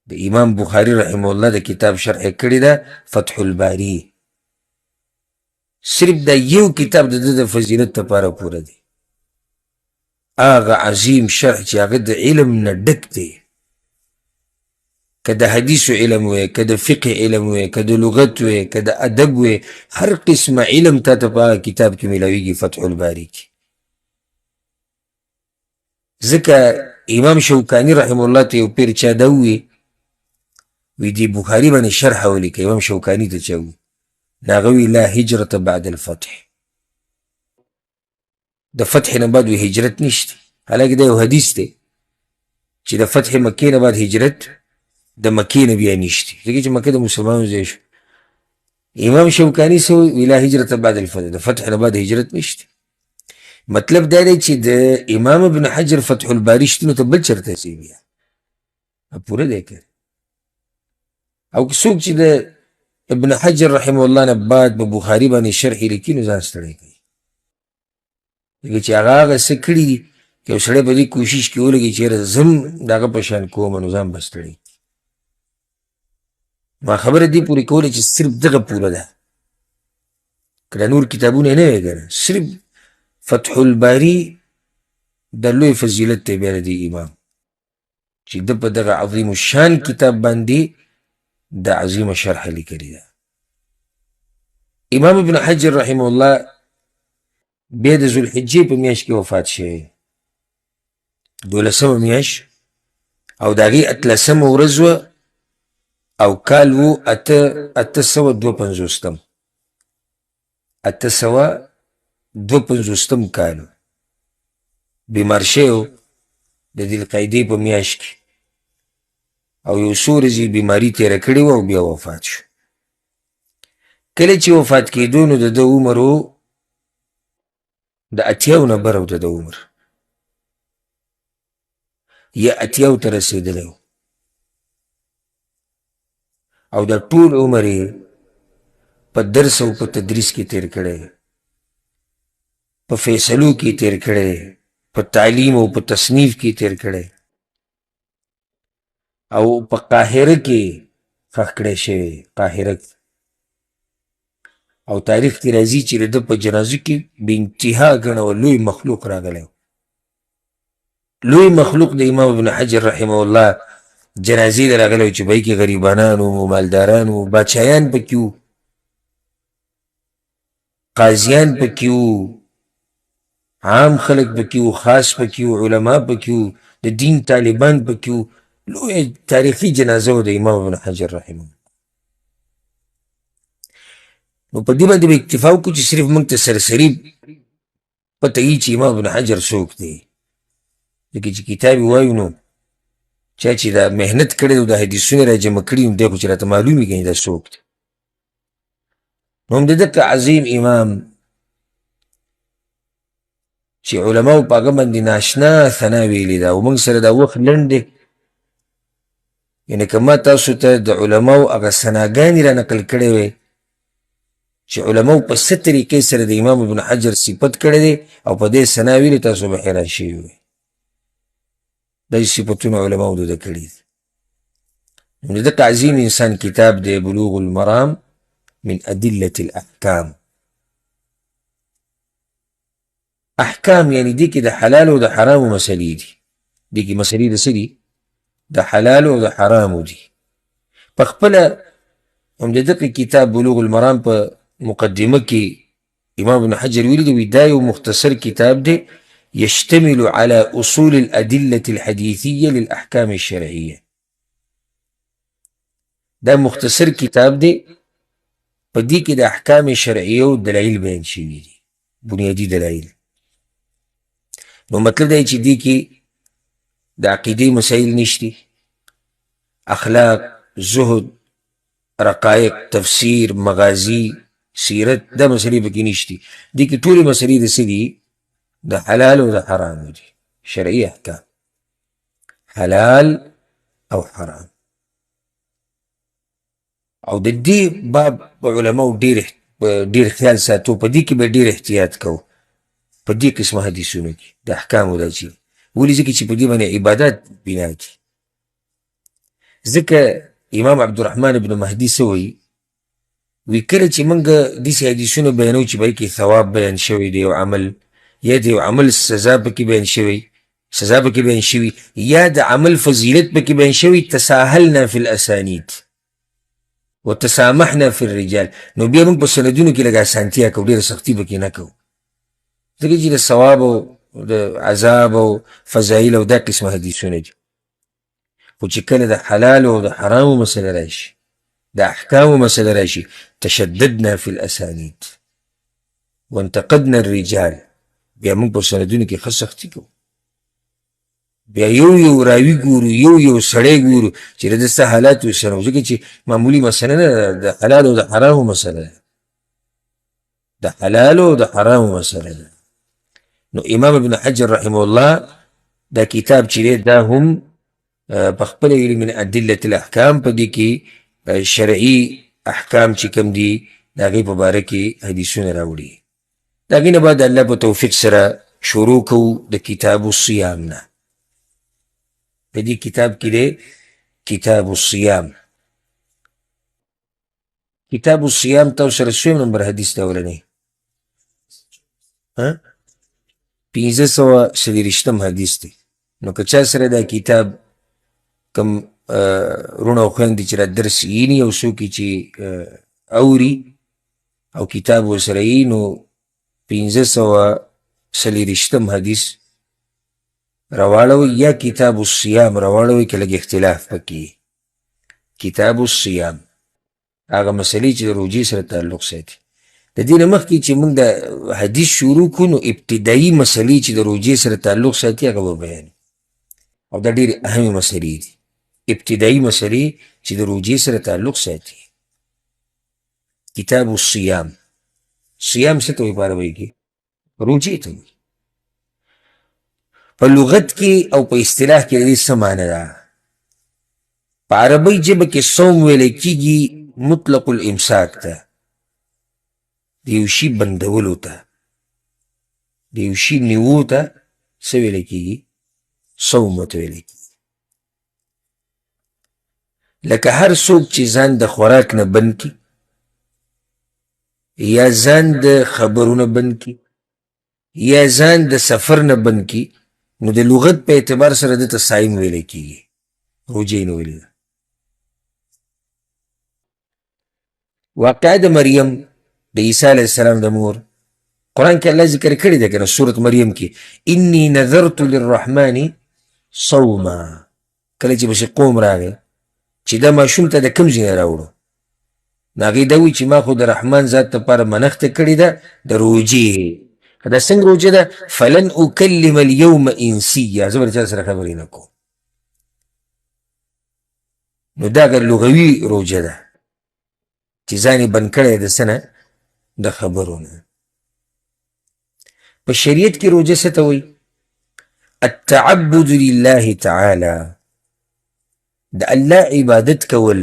د امام بخاري رحمه الله د کتاب شرح کړې ده فتح الباري. صرف دا یو کتاب د ده د فضیلت لپاره پوره دی، هغه عظیم شرح چې هغه د علم نه ډک دی، که د حدیثو علم وی، که د فقه علم وی، که د لغت وی، که د ادب وی، هر قسمه علم تا ته په هغه کتاب کې میلاویږي فتح الباري کې. ځکه امام شوکاني رحمه الله ته یو پیر چا دا ووي وی دې بخاري باندې شرحه ولیکه، امام شوکاني ته چا ووي نو هغه وی لا هجرة بعد الفتح، د فتح نه بعد وی هجرت نشته، حالانکه دا یو حدیث دی چې د فتح مکې نه بعد هجرت د مکې نه بیا نشتي، ځکه چې مکه د مسلمانانو ځای شو. امام شوکاني څه وایي؟ لا هجرت بعد الفتح، د فتح نه بعد هجرت نشته. مطلب دا دی چې د امام ابن حجر فتح الباري شتون ته بل چرته ځي بیا پوره دی که او که څوک چې د ابن حجر رحمه الله نه بعد په بخاري باندې شرح لیکي نو ځان ستړی کوي، ځکه چې هغه څه کړي دي که یو سړی په دې کوشش کې ولګي چې یاره زه هم د هغه په شان کوم نو ځان به ستړی. ما خبره دې پورې کوله چې صرف دغه پوره ده، که نور کتابونه نه وی کنه، صرف فتح الباري د لوی فضیلت دی بیا د امام چې ده په دغه عظیم الشان کتاب باندې د عظیمه شرح لیکلې ده. امام ابن حجر رحمه الله بیا د ذوالحجې په میاشت کې وفات شوی، 12مه میاشت او د هغې 18مه ورځ وه او کال و 852 852 کال بیمار شوی و د ذوالقعدې په میاشت کې او یو څو ورځې بیماري تېره کړې وه او بیا وفات شو. کله چې وفات کېدو نو د ده عمر و د 80 نه بر و د ده عمر یا 80 ته رسېدلی و او دا ټول عمر یې په درس او په تدریس کې تیر کړی، په فیصلو کې تیر کړی، په تعلیم او په تصنیف کې تیر کړی او په قاهره کې ښخ کړی شوی، قاهره کې. او تاریخ کې راځي چې د ده په جنازو کې بې انتها ګڼه لوی مخلوق راغلی، لوی مخلوق د امام ابن حجر رحمه الله جنازې ته راغلی چې پهې کې غریبانان وو، مالداران وو، بادشاهیان پکې وو، قاضیان پکې وو، عام خلک پکې وو، خاص پکې وو، علما پکې وو، د دین طالبان پکې وو. لوی تاریخي جنازه و د امام ابن حجر رحمه الله. نو په دې باندې به اکتفا وکړو چې صرف موږ ته سرسري پته وي چې امام ابن حجر څوک دی، ځکه چې کتاب یې وایو نو چا چې دا محنت کړی او دا حدیثونه را جمع کړي نو دی خو چې راته معلوم وي کنې دا څوک دی. نو هم د دغه عظیم امام چې علماو په هغه باندې ناشنا ثنا ویلې ده او موږ سره دا وخت لنډ دی، یعنې که ما تاسو ته د علماو هغه ثناګانې را نقل کړی وی چې علماو په څه طریقې سره د امام ابن حجر صفت کړی دی او په دې ثنا ویلې، تاسو به حیران شوي وی داسې صفتونه علماو د ده کړي دي. نو د دغه عظیم انسان کتاب دی بلوغ المرام من ادلة الاحکام. احکام یعنی دی کې د حلال او د حرامو مسلې دي، دی کې مسلې د څه دي؟ د حلال او د حرامو دي. په خپله هم د دغه کتاب بلوغ المرام په مقدمه کې امام ابن حجر ویلي دی دا یو مختصر کتاب دی يشتمل على اصول الادله الحديثيه للاحکام الشرعيه. دا مختصر کتاب دی، په دې کې د احکام شرعیه او دلایل بیان شوي دي، بنیادي دلایل. نو مطلب دا چې دې کې د عقیدې مسایل نشتی، اخلاق، زهد، رقایق، تفسیر، مغازی، سیرت، دا مسلې پکې نشتی. دې کې ټولې مسلې د څه دي؟ د حلال او د حرام دي، شرعي احکام حلال او حرام. او د دې باب علماو ډېر خیال ساتو، په دې کې به ډېر احتیاط کوو په دې قسمه حدیثونو کې د احکامو دا چې ولې، ځکه چې په دې باندې عبادات بنا دي. ځکه امام عبدالرحمن ابن مهدي څه وایي؟ وی کله چې موږ داسې حدیثونه بیانو چې پهې کې ثواب بیان شوی دی او عمل، یا د یو عمل سزا پکې بیان شوی، سزا پکې بیان شوي، یا د عمل فضیلت پکې بیان شوی، تساهلنا فی الاسانید وتسامحنا فی الرجال. نو بیا موږ په سندونو کې لږ اسانتیا کوو، ډېره سختي پکې نه کوو، ځکه چې د ثواب او د عذاب او فضایل او دا قسمه حدیثونه دي. خو چې کله د حلال او د حرامو مسله راشي، د احکامو مسله راشي، تشددنا فی الاسانید وانتقدنا الرجال، بیا موږ په سندونو کې ښه سختي کوو. بیا یو راوي ګورو، یو سړی ګورو چې د ده څه حالات ورسره وو، ځکه چې معمولي مسله نه ده، د حلال او د حرامو مسله ده، د حلالو او د حرامو مسله ده. نو امام ابن حجر رحمه الله دا کتاب چې دی دا هم په خپله ویلي من ادلة الاحکام، په دې کې شرعي احکام چې کوم دي د هغې په باره کې حدیثونه راوړي. د هغې نه بعد د الله په توفیق سره شروع کوو د کتاب الصیام نه. په دې کتاب کې دی کتاب الصیام. کتاب الصیام تاسو سره څویم نمبر حدیث دی اولنی؟ 530 حدیث دی. نو که چا سره دا کتاب کم رونه او خویندې چې را درس ییني او څوک چې اوري او کتاب ورسره یي، نو 530 حدیث راواړوئ، یا کتاب الصیام راواړوئ که لږ اختلاف پکې. کتاب الصیام هغه مسلې چې د روجې سره تعلق ساتي. د دې نه مخکې چې موږ د حدیث شروع کړو نو ابتدایي مسلې چې د روجې سره تعلق ساتي هغه به بیانوي، او دا ډېرې اهمې مسلې دي. ابتدایي مسلې چې د روجې سره تعلق ساتي. کتاب الصیام. صیام څه ته وایي په عربۍ کې؟ روجې ته وایي. په لغت کې او په اصطلاح کې د دې څه معنی ده؟ په عربۍ ژبه کې صوم ویلی کېږي مطلق الامساک ته، د یو شي بندولو ته، د یو شي نیوو ته څه ویلی کېږي؟ صوم ورته ویلی کېږي. لکه هر څوک چې ځان د خوراک نه بند کړي یا ځان د خبرونه بند کړي یا ځان د سفر نه بند کړي، نو د لغت په اعتبار سره دته صایم ویلی کېږي، روجې نه ویلی ده. واقعه د مریم د عیسی علیه السلام د مور قرآن کې الله ذکر کړی ده که نه، سورت مریم کې انی نذرت للرحمن صوما. کله چې بشي قوم راغی چې دا ماشوم ته د کوم ځای نه راوړو، نو هغې دا وایي چې ما خو د رحمان ذات لپاره منښته کړې ده د روجې. دا څنګه روجه ده؟ فلن اکلم اليوم انسیا، زه به د چا سره خبرې نه کوم. نو دا لغوي روجه ده چې ځان یې بند کړی د څه نه؟ د خبرو نه. په شریعت کې روجه څه ته وایي؟ التعبد لله تعالی، د الله عبادت کول،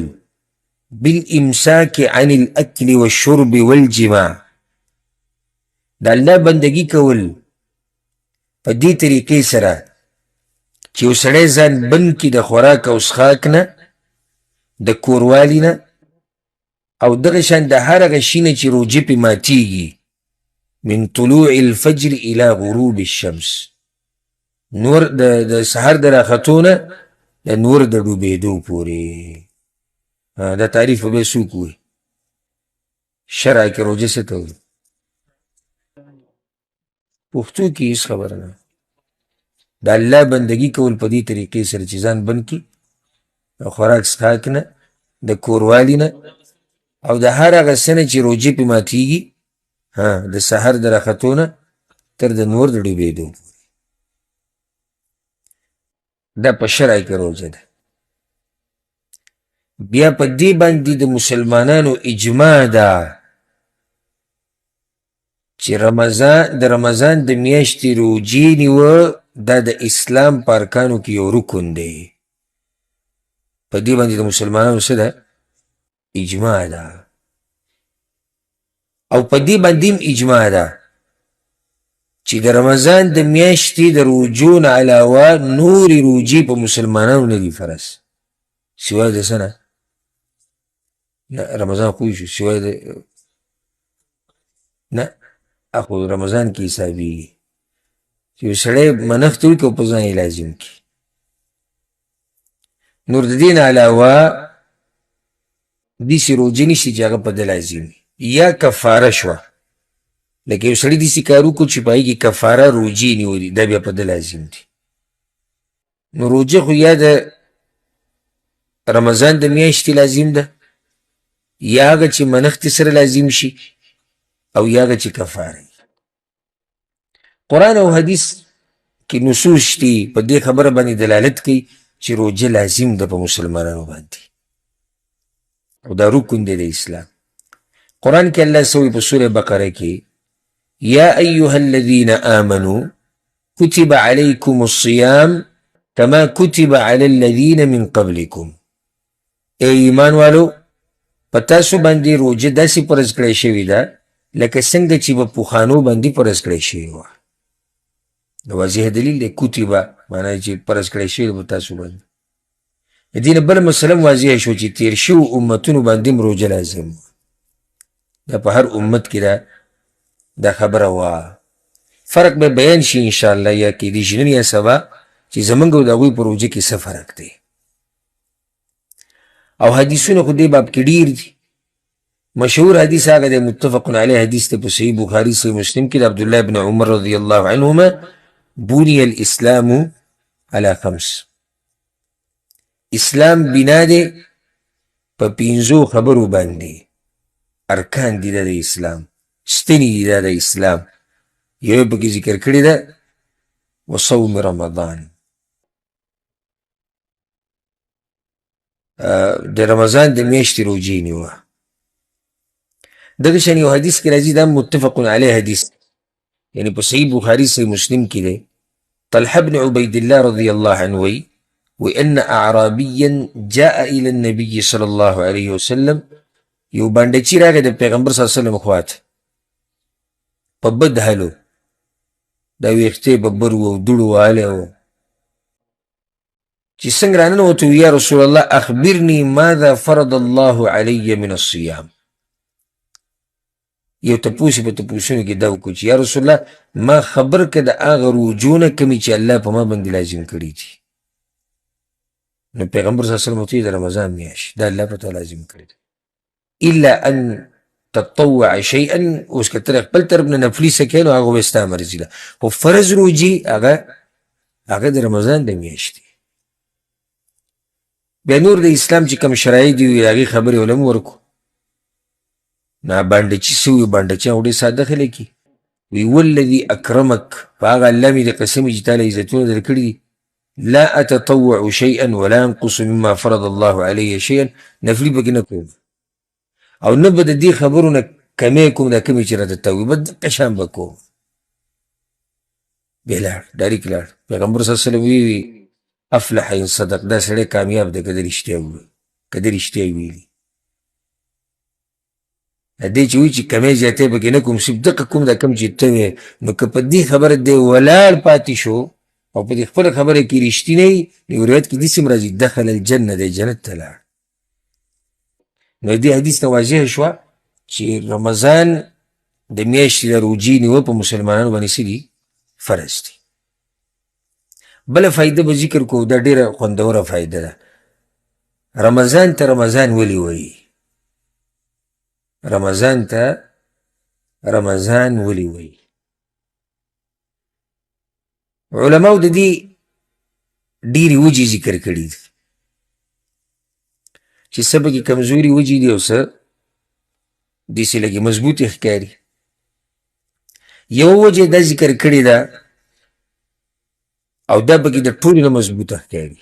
بالامساک عن الاکل والشرب والجماع، د الله بندگی کول په دې طریقې سره چې یو سړی ځان بند کړي د خوراک او څښاک نه، د کوروالي نه، او دغه شان د هر هغه شي نه چې روجې پې ماتیږي، من طلوع الفجر الى غروب الشمس، نور د سهار د راختو نه د نور د ډوبېدو پورې. دا تعریف به څوک وایي؟ شرع کې روجه څه ته وایي؟ پښتو کې هېڅ خبره نه. د الله بندګي کول په دې طریقې سره چې ځان بند کړي د خوراک څښاک نه، د کوروالي نه، او د هر هغه څه نه چې روجې پې ماتیږي د سحر د راختو نه تر د نور د ډوبېدو. دا په شرع کې روجه ده. بیا په دې باندې د مسلمانانو اجماع ده چې د رمضان د میاشتې روجې نیوه دا د اسلام په ارکانو کې یو رکن دی. په دې باندې د مسلمانانو څه ده؟ اجماع ده. او په دې باندې هم اجماع ده چې د رمضان د میاشتې د روجو نه علاوه نورې روجې په مسلمانانو نه دي فرض، سوای د څه نه؟ نه، رمضان خو شو سوای د نه، اخو رمضان کې حسابېږي چې یو سړی منښت وکړي او په ځان یې لازم کړي. نور د دې نه علاوه داسې روجې نشته چې هغه په ده لازم وي، یا کفاره شوه، لکه یو سړي داسې کار وکړو چې په هغې کې کفاره روجې نیولي، دا بیا په ده لازم دي. نو روجه خو یا د رمضان د میاشتې لازم ده، یا هغه چې منښتې سره لازم شي، او یا هغه چې کفاره. قرآن او حدیث کې نصوص دي په دې خبره باندې دلالت کوي چې روژه لازم ده په مسلمانانو باندې او دا رکن دی د اسلام. قرآن کې الله سوی په سوره بقره کې یا ایها الذین آمنوا كتب عليكم الصيام كما كتب على الذين من قبلكم. ای ایمان والو په تاسو باندې روژه داسې فرض کړی شوې ده لکه څنګه چې په پخوانو باندې فرض کړی شوې وه. د واضح دلیل دی کتبه معنی چې فرض کړی شوې ده په تاسو باندې. د دې نه بله مسله واضح شو چې تیر شوو امتونو باندې هم روژه لازم وه. دا په هر امت کې دا خبره وه. فرق به بیان شي انشاءالله یا کیدای شي نن یا سبا چې زمونږ او د هغوی په روژه کې څه فرق دی. او حدیثونه خو دې باب کې ډیر دي. مشهور حدیث هغه دی متفق علیه حدیث دی په صحیح بخاري صحیح مسلم کې د عبدالله بن عمر رضی الله عنهما بني الاسلام على 5. اسلام بنا دی په 5 خبرو باندې. ارکان دي د اسلام، ستنې دي د اسلام. یو پکې ذکر کړی ده وصوم رمضان، د رمضان د میاشتې روژې نیوه. دغه شان یو حدیث کې راځي دا متفق علیه حدیث یعنی په صحیح بخاري صحیح مسلم کې دی. طلحه بن عبید الله رضی الله عنه وی وان اعرابیا جاء الى النبي صلی الله علیه وسلم. یو باندچی راغی د پیغمبر صلی الله علیه وسلم خواته په بد حالو، دا ویښتې ببر و او دوړو والی و چې څنګه راننوتو یا رسول الله اخبرني ماذا فرض الله علی من الصيام. یو تپوس په تپوسونو کې دا وکړو چې یا رسول الله ما خبر که د هغه روجونه کمې چې الله په ما باندې لازم کړي دي. نو پیغمبر صلی الله علیه وسلم ورته د رمضان میاشت دا الله په تا لازم کړي دي الا ان تطوع شیئا. اوس که ته خپل طرف نه نفلي څه کوې نو هغه به ستا مرضي ده، خو فرض روجې هغه د رمضان د میاشتې. بیا نور د اسلام چې کوم شرایط دي د هغې خبرې ولم ورکو. نه بانډچي څه وي بانډچي هغه ډېر ساده خلک وي. وی والذي اکرمک په هغه الله مې د قسم چې تا له عزتونه درکړي دي لا اتطوع شیئا ولا انقص مما فرض الله علی شیئا. نفلي پکې نه کوم او نه به د دې خبرو نه کمې کوم دا کمې چې راته ته وي به دقه شان به کوم. بیا لاړ ډایرکټ لاړ. پیغمبر صلی الله علیه وسلم وی افلح ان صدق. دا سړی کامیاب دی که د رښتیا ووایي که د رښتیا یې ویلي. دې چې وایي چې کمې زیاتې پکې نه کوم صرف دقه کوم دا کم چې ته وې نو که په دې خبره دی ولاړ پاتې شو او په دې خپله خبره کې رښتینی نو روایت کې داسې هم راځي دخل الجنه دی جنت ته لاړ. نو دې حدیث ته واضح شوه چې رمضان د میاشتې د روجې نیول په مسلمانانو باندې څه دي فرض دي. بله فایده به ذکر کوو دا ډېره خوندوره فایده ده. رمضان ته رمضان ولې وایي؟ رمضان ته رمضان ولې وایي؟ علماو د دې ډېرې وجې ذکر کړي دي چې څه پکې کمزوري وجې دي او څه داسې لږې مضبوطې ښکاري. یوه وجه دا ذکر کړې ده او دا پکې د ټولو نه مضبوطه ښکاري.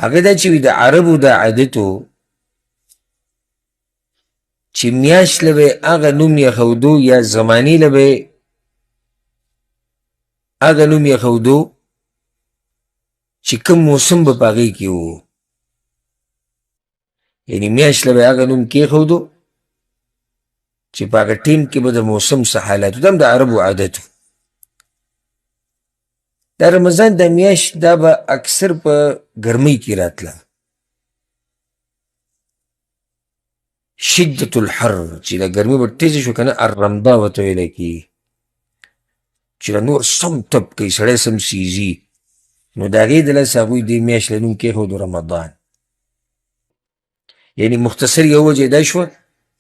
هغه دا چې وي د عربو دا عادت و چې میاشت له به هغه نوم یښودو یا زمانې له به هغه نوم یښودو چې کوم موسم به په هغې کې و. یعنې میاشت له به هغه نوم کېښودو چې په هغه ټیم کې به د موسم څه حالات و. دا هم د عربو عادت و. دا رمضان د میاشت دا به اکثر په ګرمۍ کې راتله. شدت الحر چې د ګرمۍ به تیزه شو که نه الرمضا ورته ویلی کېږي چې د نور سم تب کوي سړی سم سیزي. نو د هغې د لاسه هغوی دې میاشت له نوم کېښودو رمضان. یعنې مختصر یو وجه دا شوه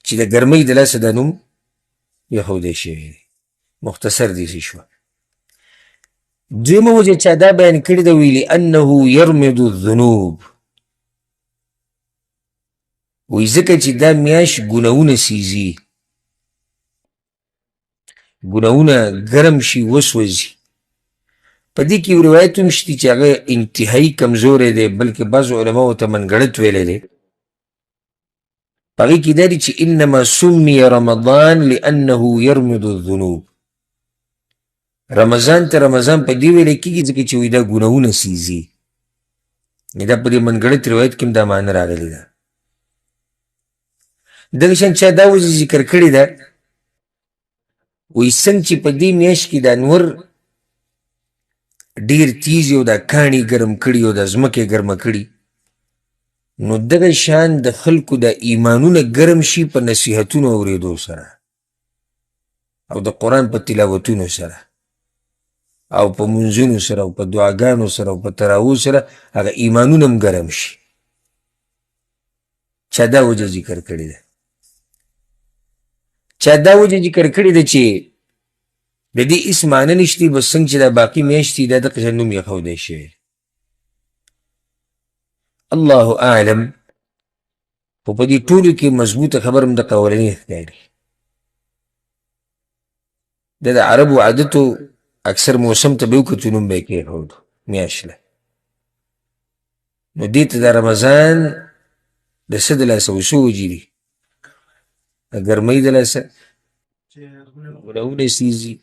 چې د ګرمۍ د لاسه دا نوم یښودی شوی دی. مختصر داسې شوه. دویمه وجه چا دا بیان کړې ده وی لانه یرمد الذنوب. وی ځکه چې دا میاشت ګناهونه سیزي، ګناهونه ګرم شي وسوځي په دې کې یو روایت هم شته چې هغه انتهایي کمزوری دی، بلکې بعضو علماو ته منګړت ویلی دی. په هغې کې دا دی چې انما سمي رمضان لانه یرمض الذنوب. رمضان ته رمضان په دې ویلی کېږي ځکه چې وایي دا ګناهونه سیزي. دا په دې منګړت روایت کې هم دا معنی راغلې ده. دغه شان چا دا وجه ذکر کړې ده، وایي څنګه چې په دې میاشت کې د انور ډېر تیز او دا کاڼي ګرم کړي او د ځمکې ګرمه کړي، نو دغه شان د خلکو د ایمانونه ګرم شي په نصیحتونو اورېدو سره او د قرآن په تلاوتونو سره او په منځونو سره او په دعاګانو سره او په تراویحو سره هغه ایمانونه هم ګرم شي. چا دا وجه ذکر کړې ده. چا دا وجه ذکر کړې ده چې د دې هېڅ معنی نشته، بس څنګه چې دا باقي میاشتې دا دغه شان نوم ایښودی شوی. الله اعلم. خو په دې ټولو کې مضبوطه خبر هم دغه اولنی ښکاري. دا د عربو عادتو اکثر موسم ته به وکتو نوم به یې کېښود میاشت له. نو دې ته د رمضان د څه د لاسه وڅو وجې دي؟ د ګرمۍ د لاسه ګناهونه سیزي،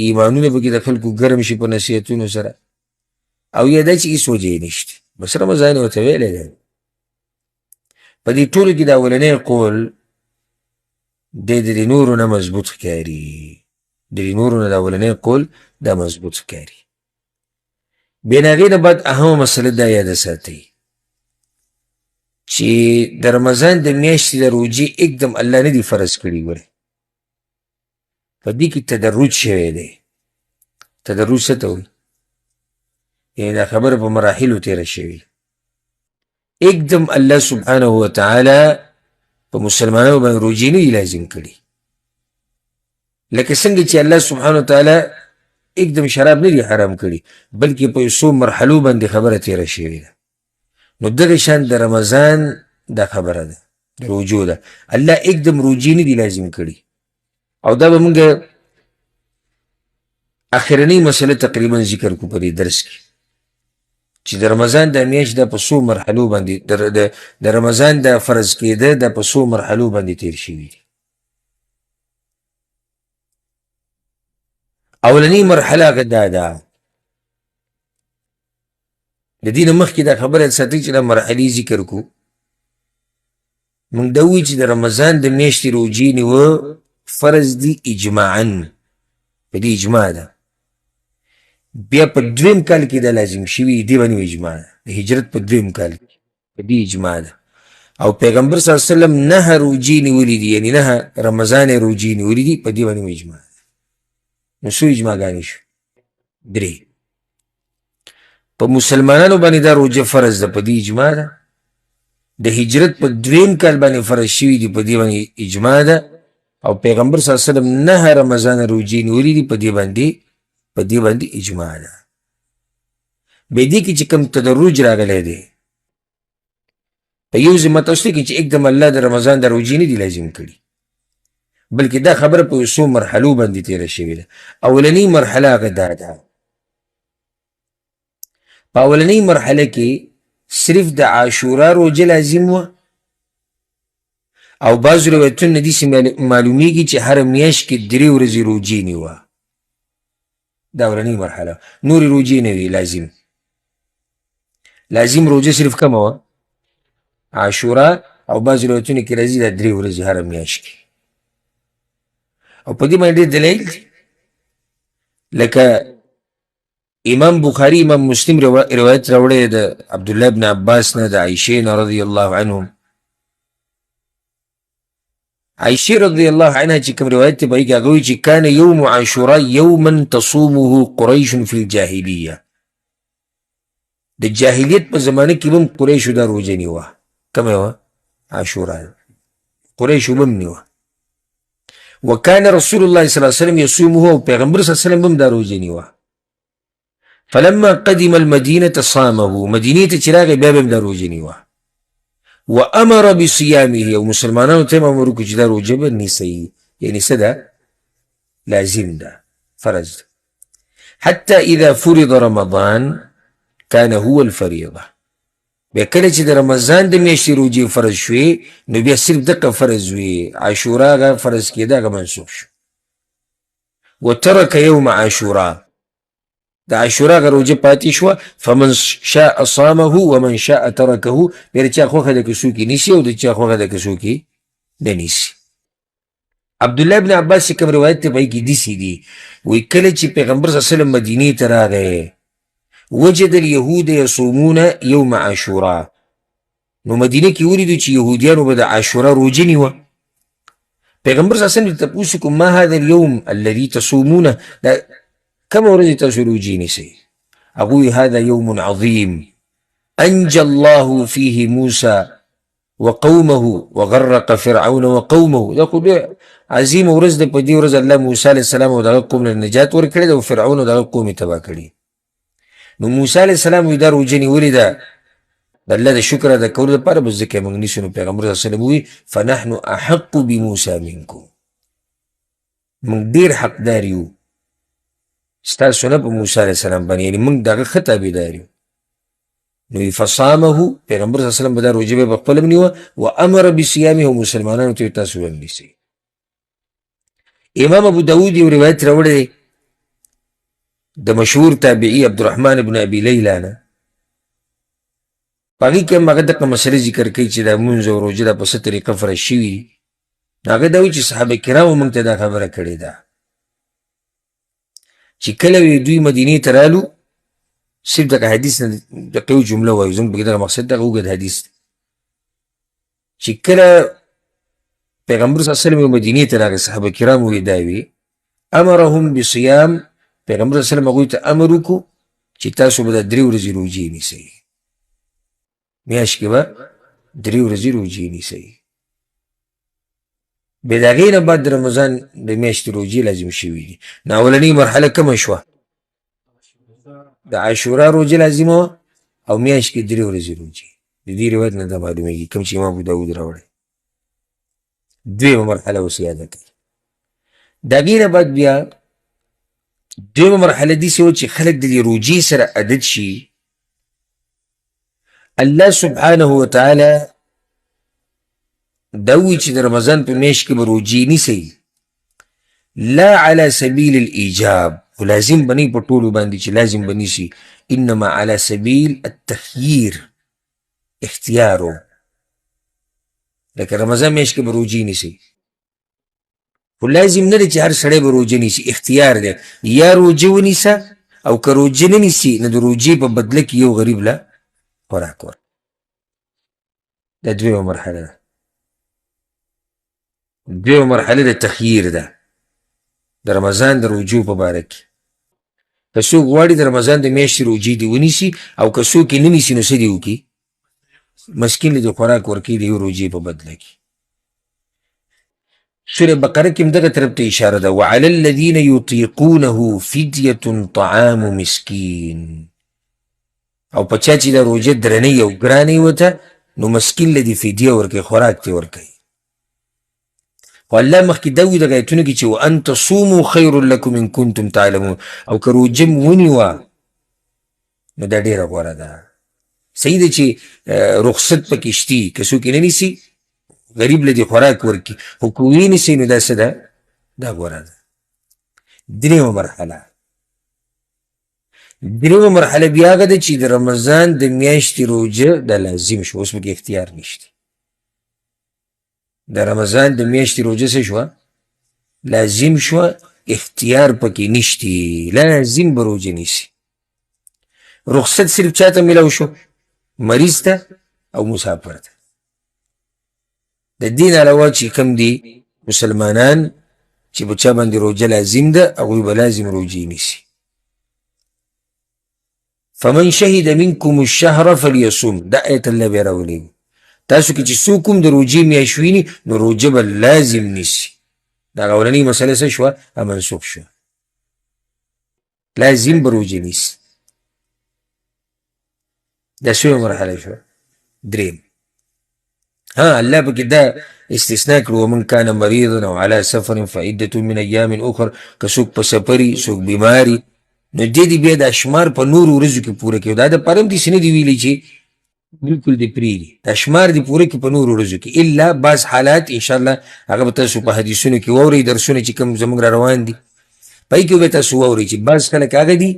ایمانونه پکې د خلکو ګرم شي په نصیحتونو سره، او یا دا چې هېڅ وجه یې نشته، بس رمضان یې ورته ویلی دی. په دې ټولو کې د اولنی قول دی د دې نورو نه مضبوط ښکاري. د دې نورو نه د اولنی قول دا مضبوط ښکاري. بیا د هغې نه بعد اهمه مسله دا یاده ساتئ چې د رمضان د میاشتې د روجې اکدم الله نه دي فرض کړي. ګورئ په دې کې تدرج شوی دی. تدرج څه ته وایي؟ یعنې دا خبره په مراحلو تېره شوې. اکدم الله سبحانه وتعالی په مسلمانانو باندې روجې نه دي لازم کړي. لکه څنګه چې الله سبحانه وتعالی اکدم شراب نه دي حرام کړي، بلکې په یو څو مرحلو باندې خبره تېره شوې ده. نو دغه شان د رمضان دا خبره ده، د روجو ده. الله اکدم روجې نه دي لازم کړي. او دا به موږ اخرنۍ مسله تقریبا ذکر کو په دې درس کې چې د رمضان د میاشت دا په څو مرحلو باندې د رمضان د فرض کېده دا په څو مرحلو باندې تېر شوي دي. اولنۍ مرحله هغه دا ده. د دې نه مخکې دا خبره ساتئ چې دا مرحلې ذکر کو. موږ دا ووایو چې د رمضان د میاشتې روجې نیوه فرض دي اجماعا، په دې اجماع ده. بیا په دویم کال کې دا لازم شوي دي، دې باندې اجماع ده. د هجرت په دویم کال کې په دې اجماع ده. او پیغمبر صلی الله علیه وسلم 9 روجې نیولي دي، یعنې 9 رمضان روجې نیولي دي، په دې باندې اجماع ده. نو څو اجماعګانې شو؟ 3. په مسلمانانو باندې دا روجه فرض ده، په دې اجماع ده. د هجرت په دویم کال باندې فرض شوي دي، په دې باندې اجماع ده. او پیغمبر صلی الله علیه وسلم 9 رمضان روجې نیولي دي، په دې باندې اجماع ده. بیا دې کې چې کوم تدرج راغلی دی په یو ځای متوسط کې چې اکدم الله د رمضان د روجې نه دي لازم کړي، بلکې دا خبره په یو څو مرحلو باندې تېره شوې ده. اولنۍ مرحله هغه دا ده. په اولنۍ مرحله کې صرف د عاشورا روجه لازم وه، او بعضو روایتونه داسې معلومیږي چې هره میاشت کې 3 ورځې روجې نیوه. دا اولنۍ مرحله. نورې روجې نه وي لازم روجه صرف کومه وه؟ عاشورا. او بعضو روایتونه کې راځي دا 3 ورځې هره میاشت کې. او په دې باندې ډېر دلایل دي، لکه امام بخاري امام مسلم روایت راوړی د عبدالله بن عباس نه، د عایشې نه رضی الله عنهم. عایشې رضی الله عنها چې کوم روایت دی په هغې کې هغه وایي چې کان یوم عاشورا یوما تصومه قریش فی الجاهلیه. د جاهلیت په زمانه کې هم قریشو دا روجه نیوه. کومه وه؟ عاشورا. قریشو هم نیوه. وکان رسول الله صلی الله علیه وسلم یصومه، او پیغمبر صلی الله علیه وسلم هم دا روجه نیوه. فلما قدم المدینه صامه، مدینې ته چې راغی بیا به هم دا روجه نیوه. وامر بصيامه، او مسلمانانو ته هم امر وکړو چې دا روجه به نیسئ، یعنې څه ده؟ لازم ده، فرض ده. حتى اذا فرض رمضان كان هو الفريضه. بیا کله چې د رمضان د میاشتې روجې فرض شوې نو بیا صرف دغه فرض وي، عاشورا هغه فرض کېده هغه منسوخ شو. وترک یوم عاشورا، د عاشورا هغه روجه پاتې شوه. فمن شاء صامه ومن شاء ترکه، بیا د چا خوښه ده که څوک یې نیسي او د چا خوښه ده که څوک یې نه نیسي. عبدالله ابن عباس چې کوم روایت دی په هغې کې داسې دي، وایي کله چې پیغمبر صلی الله علیه وسلم مدینې ته راغی وجد اليهود يصومون يوم عاشورا، نو مدینه کې ولیدو چې یهودیانو به د عاشورا روجه نیوه. پیغمبر صلی الله علیه وسلم تپوس وکړو ما هذا اليوم الذي تصومونه، دا کومه ورځ تاسو روجې نیسئ؟ هغوی هذا يوم عظيم انجى الله فيه موسى وقومه وغرق فرعون وقومه. دا خو ډېر عظیمه ورځ ده، په دې ورځ الله موسی علیه السلام او دغه قوم له نجات ورکړی ده او فرعون او دغه قوم یې تباه کړي. نو موسی علیه السلام وایي دا روجه نیولې ده د الله د شکر ادا کولو لپاره، بس ځکه یې موږ نیسو. نو پیغمبر صلی الله علیه وسلم وایي فنحن احق بموسی منکم، موږ ډېر حقدار یو ستاسو نه په موسی علیه السلام باندې، یعنې موږ د هغه ښه تابعدار یو. نو فصامه، پیغمبر صلی الله علیه وسلم به دا روجه به په خپله ونیوه. وامر بصیامه، او مسلمانانو ته تاسو هم نیسئ. امام ابو داود یو روایت راوړی دی د مشهور تابعي عبدالرحمن ابن ابي لیلا نه، په هغې کې هم هغه دغه مسله ذکر کوي چې دا مونځ او روژه دا په څه طریقه فرض شوي دي. هغه دا وایي چې صحابه کرامو موږ ته دا خبره کړې ده چې کله دوی مدینې ته رالو، صرف دغه حدیث نه دغه یو جمله وایو، زموږ پکې دغه مقصد دغه اوږد حدیث دی چې کله پیغمبر صلی الله علیه وسلم مدینې ته راغی صحابه کرامو یې دا وي امرهم بصیام، پیغمبر صلی الله علیه وسلم هغوی ته امر وکړو چې تاسو به د 3 ورځې روجې نیسئ، میاشت کې به 3 ورځې روجې نیسئ. بیا د هغې نه بعد د رمضان د میاشتې روجې لازم شوي دي. نو اولنۍ مرحله کومه شوه؟ د عاشورا روجه لازمه وه او میاشت کې 3 ورځې روجې. د دې روایت نه دا معلومیږي کوم چې امام ابو داود راوړی. دویمه مرحله اوس یاده کړئ. د هغې نه بعد بیا دویمه مرحله داسې وه چې خلک د دې روجې سره عادت شي. الله سبحانه وتعالی دا وایي چې د رمضان په میاشت کې به روجې نیسئ، لا على سبیل الایجاب، خو لازم به نه په ټولو باندې چې لازم به نیسي، انما على سبیل التخییر، اختیار و. لکه رمضان میاشت کې به روجې نیسئ، خو لازم نه دی چې هر سړی به روجه نیسي، اختیار دی. یا روجه ونیسه او که روجه نه نیسي نو د روجې په بدله کې یو غریب له خوراک ورکړه. دا دویمه مرحله ده. دویمه مرحله د تخییر ده د رمضان د روجو په باره کې. که څوک غواړي د رمضان د میاشتې روجې دې ونیسي او که څوک یې نه نیسي نو څه دې وکړي؟ مسکین له دې خوراک ورکړي د یو روجې په بدله کې. سوره بقره کې هم دغه طرف ته اشاره ده وعلى الذين يطيقونه فديه طعام مسکین، او په چا چې د روجې درنۍ او ګرانۍ وته نو مسکین له دې فدیه ورکوي، خوراک ته ورکوي. خو الله مخکې دا وایي دغه ایتونو کې چې وان تصوموا خیر لکم ان کنتم تعلمون، او که روجه م ونیوه نو دا ډېره غوره ده. صحیح ده چې رخصت پکې شتي، که څوک یې نه نیسي غریب له دې خوراک ورکړي، خو که ویې نیسئ نو دا څه ده؟ دا غوره ده. درېیمه مرحله، درېیمه مرحله بیا هغه ده چې د رمضان د میاشتې روجه دا لازم شو، اوس پکې اختیار نشته. د رمضان د میاشتې روجه څه شوه؟ لازم شوه، اختیار پکې نشته، لازم به روجه نیسي. رخصت صرف چاته میلاو شو؟ مریض ته او مسافر ته. د دین علاوه چې کوم دي مسلمانان چې په چا باندې روجه لازم ده هغوی به لازم روجې نیسي. فمن شهد منکم الشهر فلیصم، دا ایت الله بیا راولېږي تاسو کې چې څوک هم د روجې میاشت ویني نو روجه به لازم نیسي. دا اولنۍ مسله څه شوه؟ منسوخ شوه، لازم به روجه نیسي. دا څومره مرحله شوه؟ درېیم. الله پکې دا استثناء کړو ومن کان مریضا او علی سفر فعدة من ایام اخر، که څوک په سفري څوک بیماري نو دې دې بیا دا شمار په نورو ورځو کې پوره کړي. دا دپاره هم داسې نه دي ویلي چې بالکل دې پرېږدي، دا شمار دې پوره کړي په نورو ورځو کې، الا بعض حالات انشاءالله هغه به تاسو په حدیثونو کې واورئ، درسونه چې کوم زموږ را روان دي په هغې کې به تاسو واورئ چې بعض خلک هغه دي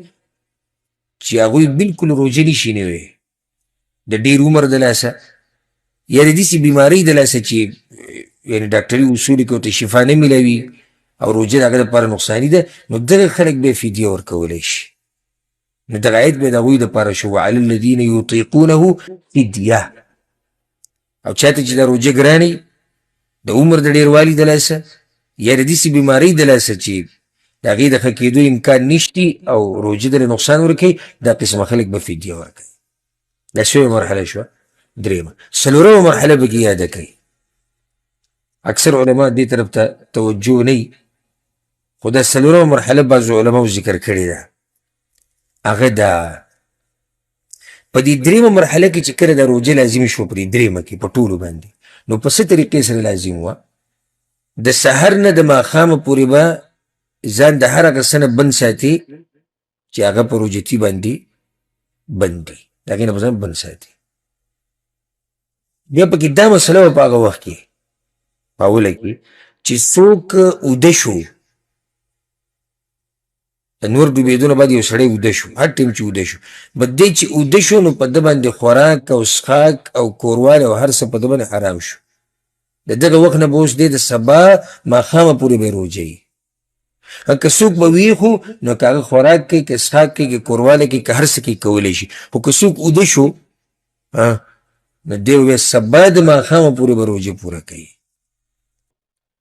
چې هغوی بالکل روژه نشي نیوی د ډېر عمر د لاسه، یا د داسې بیمارۍ د لاسه چې یعنې ډاکټري اصولو کې ورته شفا نه میلاوي او روژه د هغه دپاره نقصاني ده، نو دغه خلک بیا فدیه ورکولی شي. نو دغه آیت بیا د هغوی دپاره شو وعلى الذین یطیقونه فدیه. او چاته چې دا روژه ګرانې د عمر د ډېروالي د لاسه یا د داسې بیمارۍ د لاسه چې د هغې د ښه کېدو امکان نشتي او روژه دله نقصان ورکوي، دا قسمه خلک به فدیه ورکوي. دا شویه مرحله شوه. درېیمه. څلورمه مرحله به کې یاده کوي. اکثر علما دې طرف ته توجه نه وي، خو دا څلورمه مرحله بعضو علماو ذکر کړې ده. هغه دا په دې درېیمه مرحله کې چې کله دا روژه لازم شوه په دې درېیمه کې په ټولو باندې، نو په څه طریقې سره لازم وه؟ د سحر نه د ماښامه پورې به ځان د هر هغه څه نه بند ساتي چې هغه په روژتي باندې بند دي، د هغې نه به ځان بند ساتي. بیا پکې دا مسله وه په هغه وخت کې په اوله کې چې څوک اوده شو، د نور ډوبېدو نه بعد یو سړی اوده شو، هر ټیم چې اوده شو، به دی چې اوده شو نو په ده باندې خوراک او څښاک او کوروالی او هر څه په ده باندې حرام شو. د دغه وخت نه به اوس دی د سبا ماښامه پورې به یې روژه وي. که څوک به ویښ و نو که هغه خوراک کوي، که څښاک کوي، که کوروالی کوي، که هر څه کوي کولی شي، خو که څوک اوده شو نو دی به بیا سبا د ماښامه پورې به روژه پوره کوي.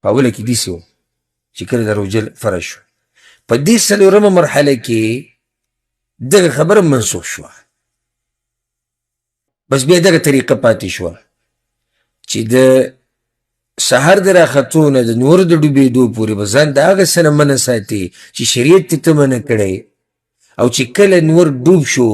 په اوله کې داسې و چې کله د روژه فرض شو. په دې څلورمه مرحله کې دغه خبره منسوخ شوه، بس بیا دغه طریقه پاتې شوه چې د سحر د راختو نه د نور د ډوبېدو پورې به ځان د هغه څه نه منع ساتي چې شریعت دې ته منع کړی، او چې کله نور ډوب شو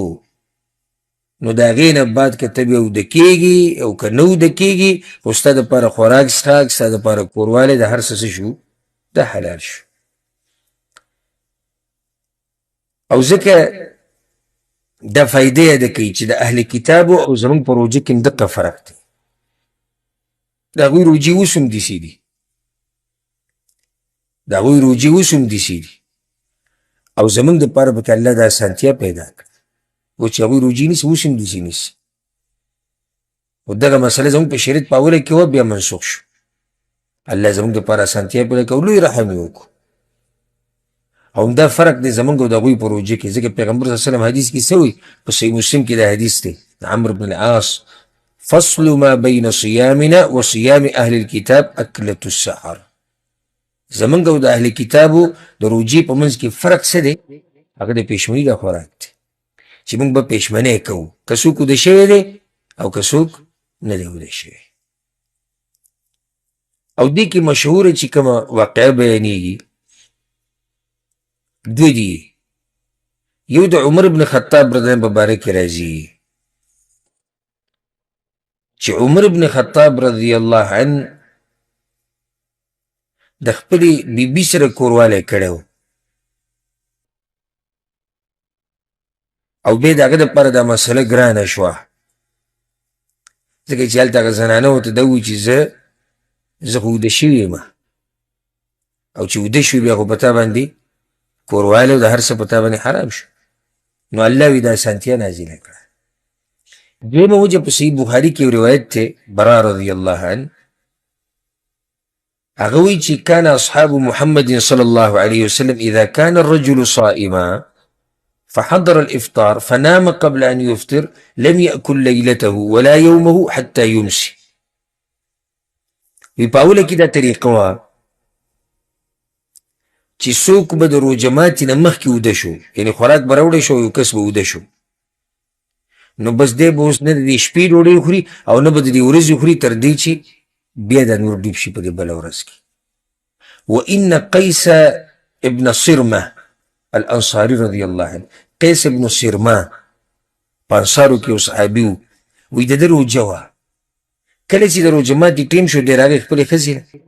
نو د هغې نه بعد که ته بیا اوده کېږي او که نه اوده کېږي، خو ستا دپاره خوراک څښاک، ستا دپاره کوروالی د هر څه شو دا حلال شو. او ځکه دا فایده یاده کوي چې د اهل کتابو او زموږ په روژه کې هم دقه فرق دی. د هغوی روژې اوس هم داسې دي، د هغوی روژې اوس هم داسې دي، او زموږ دپاره پکې الله دا اسانتیا پیدا کړه و چې هغوی روژې نیسي، اوس هم داسې نیسي. خو دغه مسله زموږ په شریعت په اوله کې وه، بیا منسوخ شو. الله زموږ دپاره اسانتیا پیدا کړه او لوی رحم یې وکړو. او همدا فرق دی زموږ او د هغوی په روژه کې، ځکه پیغمبر صلی الله علیه وسلم حدیث کې څه وایي؟ په صحیح مسلم کې دا حدیث دی د عمرو بن العاص: فصل ما بین صیامنا و صیام اهل الکتاب اکلة السحر. زموږ او د اهل کتابو د روژې په منځ کې فرق څه دی؟ هغه د پېشمني دا خوراک دی چې موږ به پېشمنی کوو، که څوک اوده شوی دی او که څوک نه دی اوده شوی. او دې کې مشهوره چې کومه واقعه بیانېږي دوی دي. یو د عمر بن خطاب رضی الله عنه په باره کې راځي چې عمر بن خطاب رضی الله عنه د خپلې بیبي سره کوروالی کړی و، او بیا د هغه دپاره دا مسله ګرانه شوه، ځکه چې هلته هغه زنانه ورته دا ووایي چې زه خو اوده شوې یم، او چې اوده شوې بیا خو په تا باندې کوروالی او د هر څه په تا باندې حرام شو. نو الله وی دا اسانتیا نازله کړه. دویمه وجه په صحیح بخاري کې یو روایت دی، برا رضی الله عنه، هغه وایي چې کان اصحاب محمد صلی الله علیه وسلم اذا كان الرجل صائما فحضر الافطار فنام قبل ان يفطر لم يأكل ليلته ولا يومه حتى يمسي. وی په اوله کې دا طریقه وه چې څوک به د روژه ماتې نه مخکې اوده شو، یعنې خوراک به راوړی شو، یو کس به اوده شو، نو بس دی به اوس نه د دې شپې ډوډۍ خوري او نه به د دې ورځې خوري تر دې چې بیا دا نور ډوب شي په دې بله ورځ کې. وان قیس ابن صرمه الانصاري رضی الله عنه، قیس ابن صرمه په انصارو کې یو صحابي و، وایي د ده روژه وه. کله چې د روژه ماتې ټیم شو، دی راغی خپلې ښځې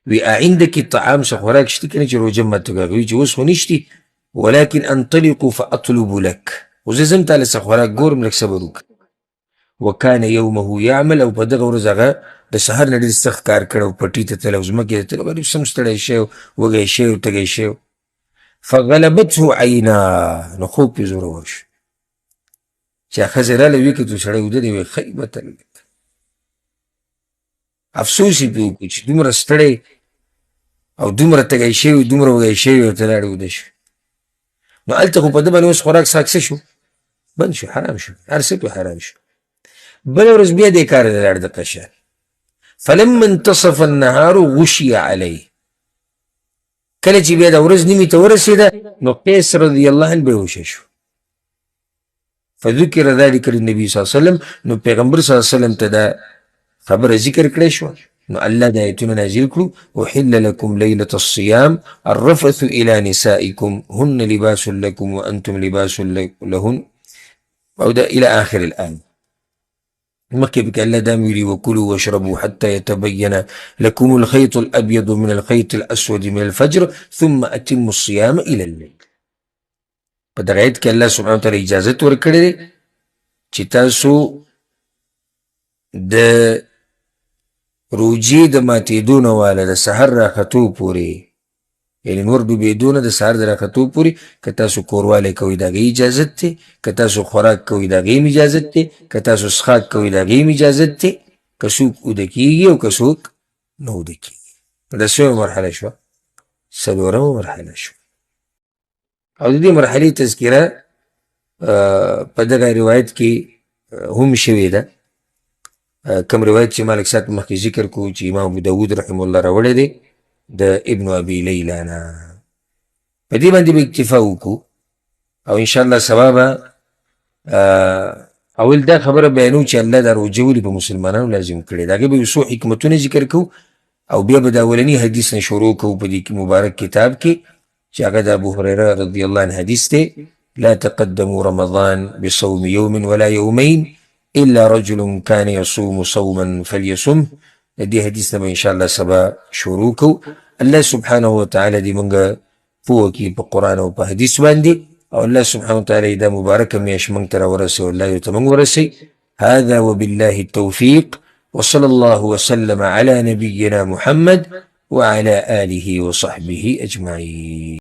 وی عندك طعام، څه خوراک شته که نه چې روژه ماته کړه؟ وایي چې اوس خو نشتي. ولكن انطلقوا فاطلب لك، وزي تعالى سخوراك قورم لك سبروك. وكان يومه يعمل، او په دغه ورځ هغه د سهار نه ډېر سخت کار کړی، پټي ته تللی، ځمکې ته تللی، غریب سم ستړی شوی و، وږی شوی و، تږی شوی و. فغلبته عینا، نو خوب پې زورور شو. چې ښځې راله ویې کتو، سړی ویده دی، وایي خیبة، افسوس یې پرې وکړو چې دومره ستړی او دومره تږی شوی، دومره وږی شوی، ورته لاړې ویده شو. نو هلته خو په ده باندې اوس خوراک څښاک څه شو؟ بند شو، حرام شو، هر څه پې حرام شو. بله ورځ بیا دې کار ته لاړ د قشان. فلما انتصف النهار غشي علیه، کله چې بیا د ورځ نیمې ته ورسېده، نو قیس رضی الله عنه بېهوشه شو. فذکر ذلک للنبي صلی الله علیه وسلم، نو پیغمبر صلی الله علیه وسلم ته دا خبره ذکر کړی شوه. نو الله د آیتونه نازل کړو، احل لکم لیلة الصیام الرفث الى نسائکم هن لباس لکم وانتم لباس لهن، او دا الى آخر الآن. مخکې پکې الله دا ویلي وکلوا واشربوا حتى يتبين لكم الخيط الابيض من الخيط الاسود من الفجر ثم اتموا الصيام الى الليل. په دغه آیت کې الله سبحانه وتعالی اجازت ورکړې ده چې تاسو د روجې د ماتېدو نه واله د سحر راختو پورې، یعنې نور ډوبېدو نه د سهار د راختو پورې که تاسو کوروالی کوئ د هغې اجازت دی، که تاسو خوراک کوئ د هغې هم اجازت دی، که تاسو څښاک کوئ د هغې هم اجازت دی، که څوک اوده کېږي او که څوک نه اوده کېږي. دا څومره مرحله شوه؟ څلورمه مرحله شوه. او د دې مرحلې تذکره په دغه روایت کې هم شوې ده. کوم روایت چې مالک صاحب مخکې ذکر کو چې امام ابو داود رحمه الله راوړی دی د ابن ابي لیلا نه، په دې باندې به اکتفا وکړو. او انشاءالله سبا به اول دا خبره بیانو چې الله دا روژه ولې په مسلمانانو لازم کړې، د هغې به یو څو حکمتونه ذکر کوو، او بیا به د اولني حدیث نه شروع کوو په دې مبارک کتاب کې چې هغه د ابو هريره رضی الله عنه حدیث دی: لا تقدموا رمضان بصوم يوم ولا يومين الا رجل كان يصوم صوما فليصمه. د دې حدیث نه به انشاءالله سبا شروع کوو. الله سبحانه وتعالی دې مونږ پوه کړي په قرآن او په حدیث باندې، او الله سبحانه وتعالی دا مبارکه میاشت مونږ ته راورسوي، الله دې ته مونږ ورسوي. هذا وبالله التوفيق، وصلى الله وسلم على نبينا محمد وعلى آله وصحبه أجمعين.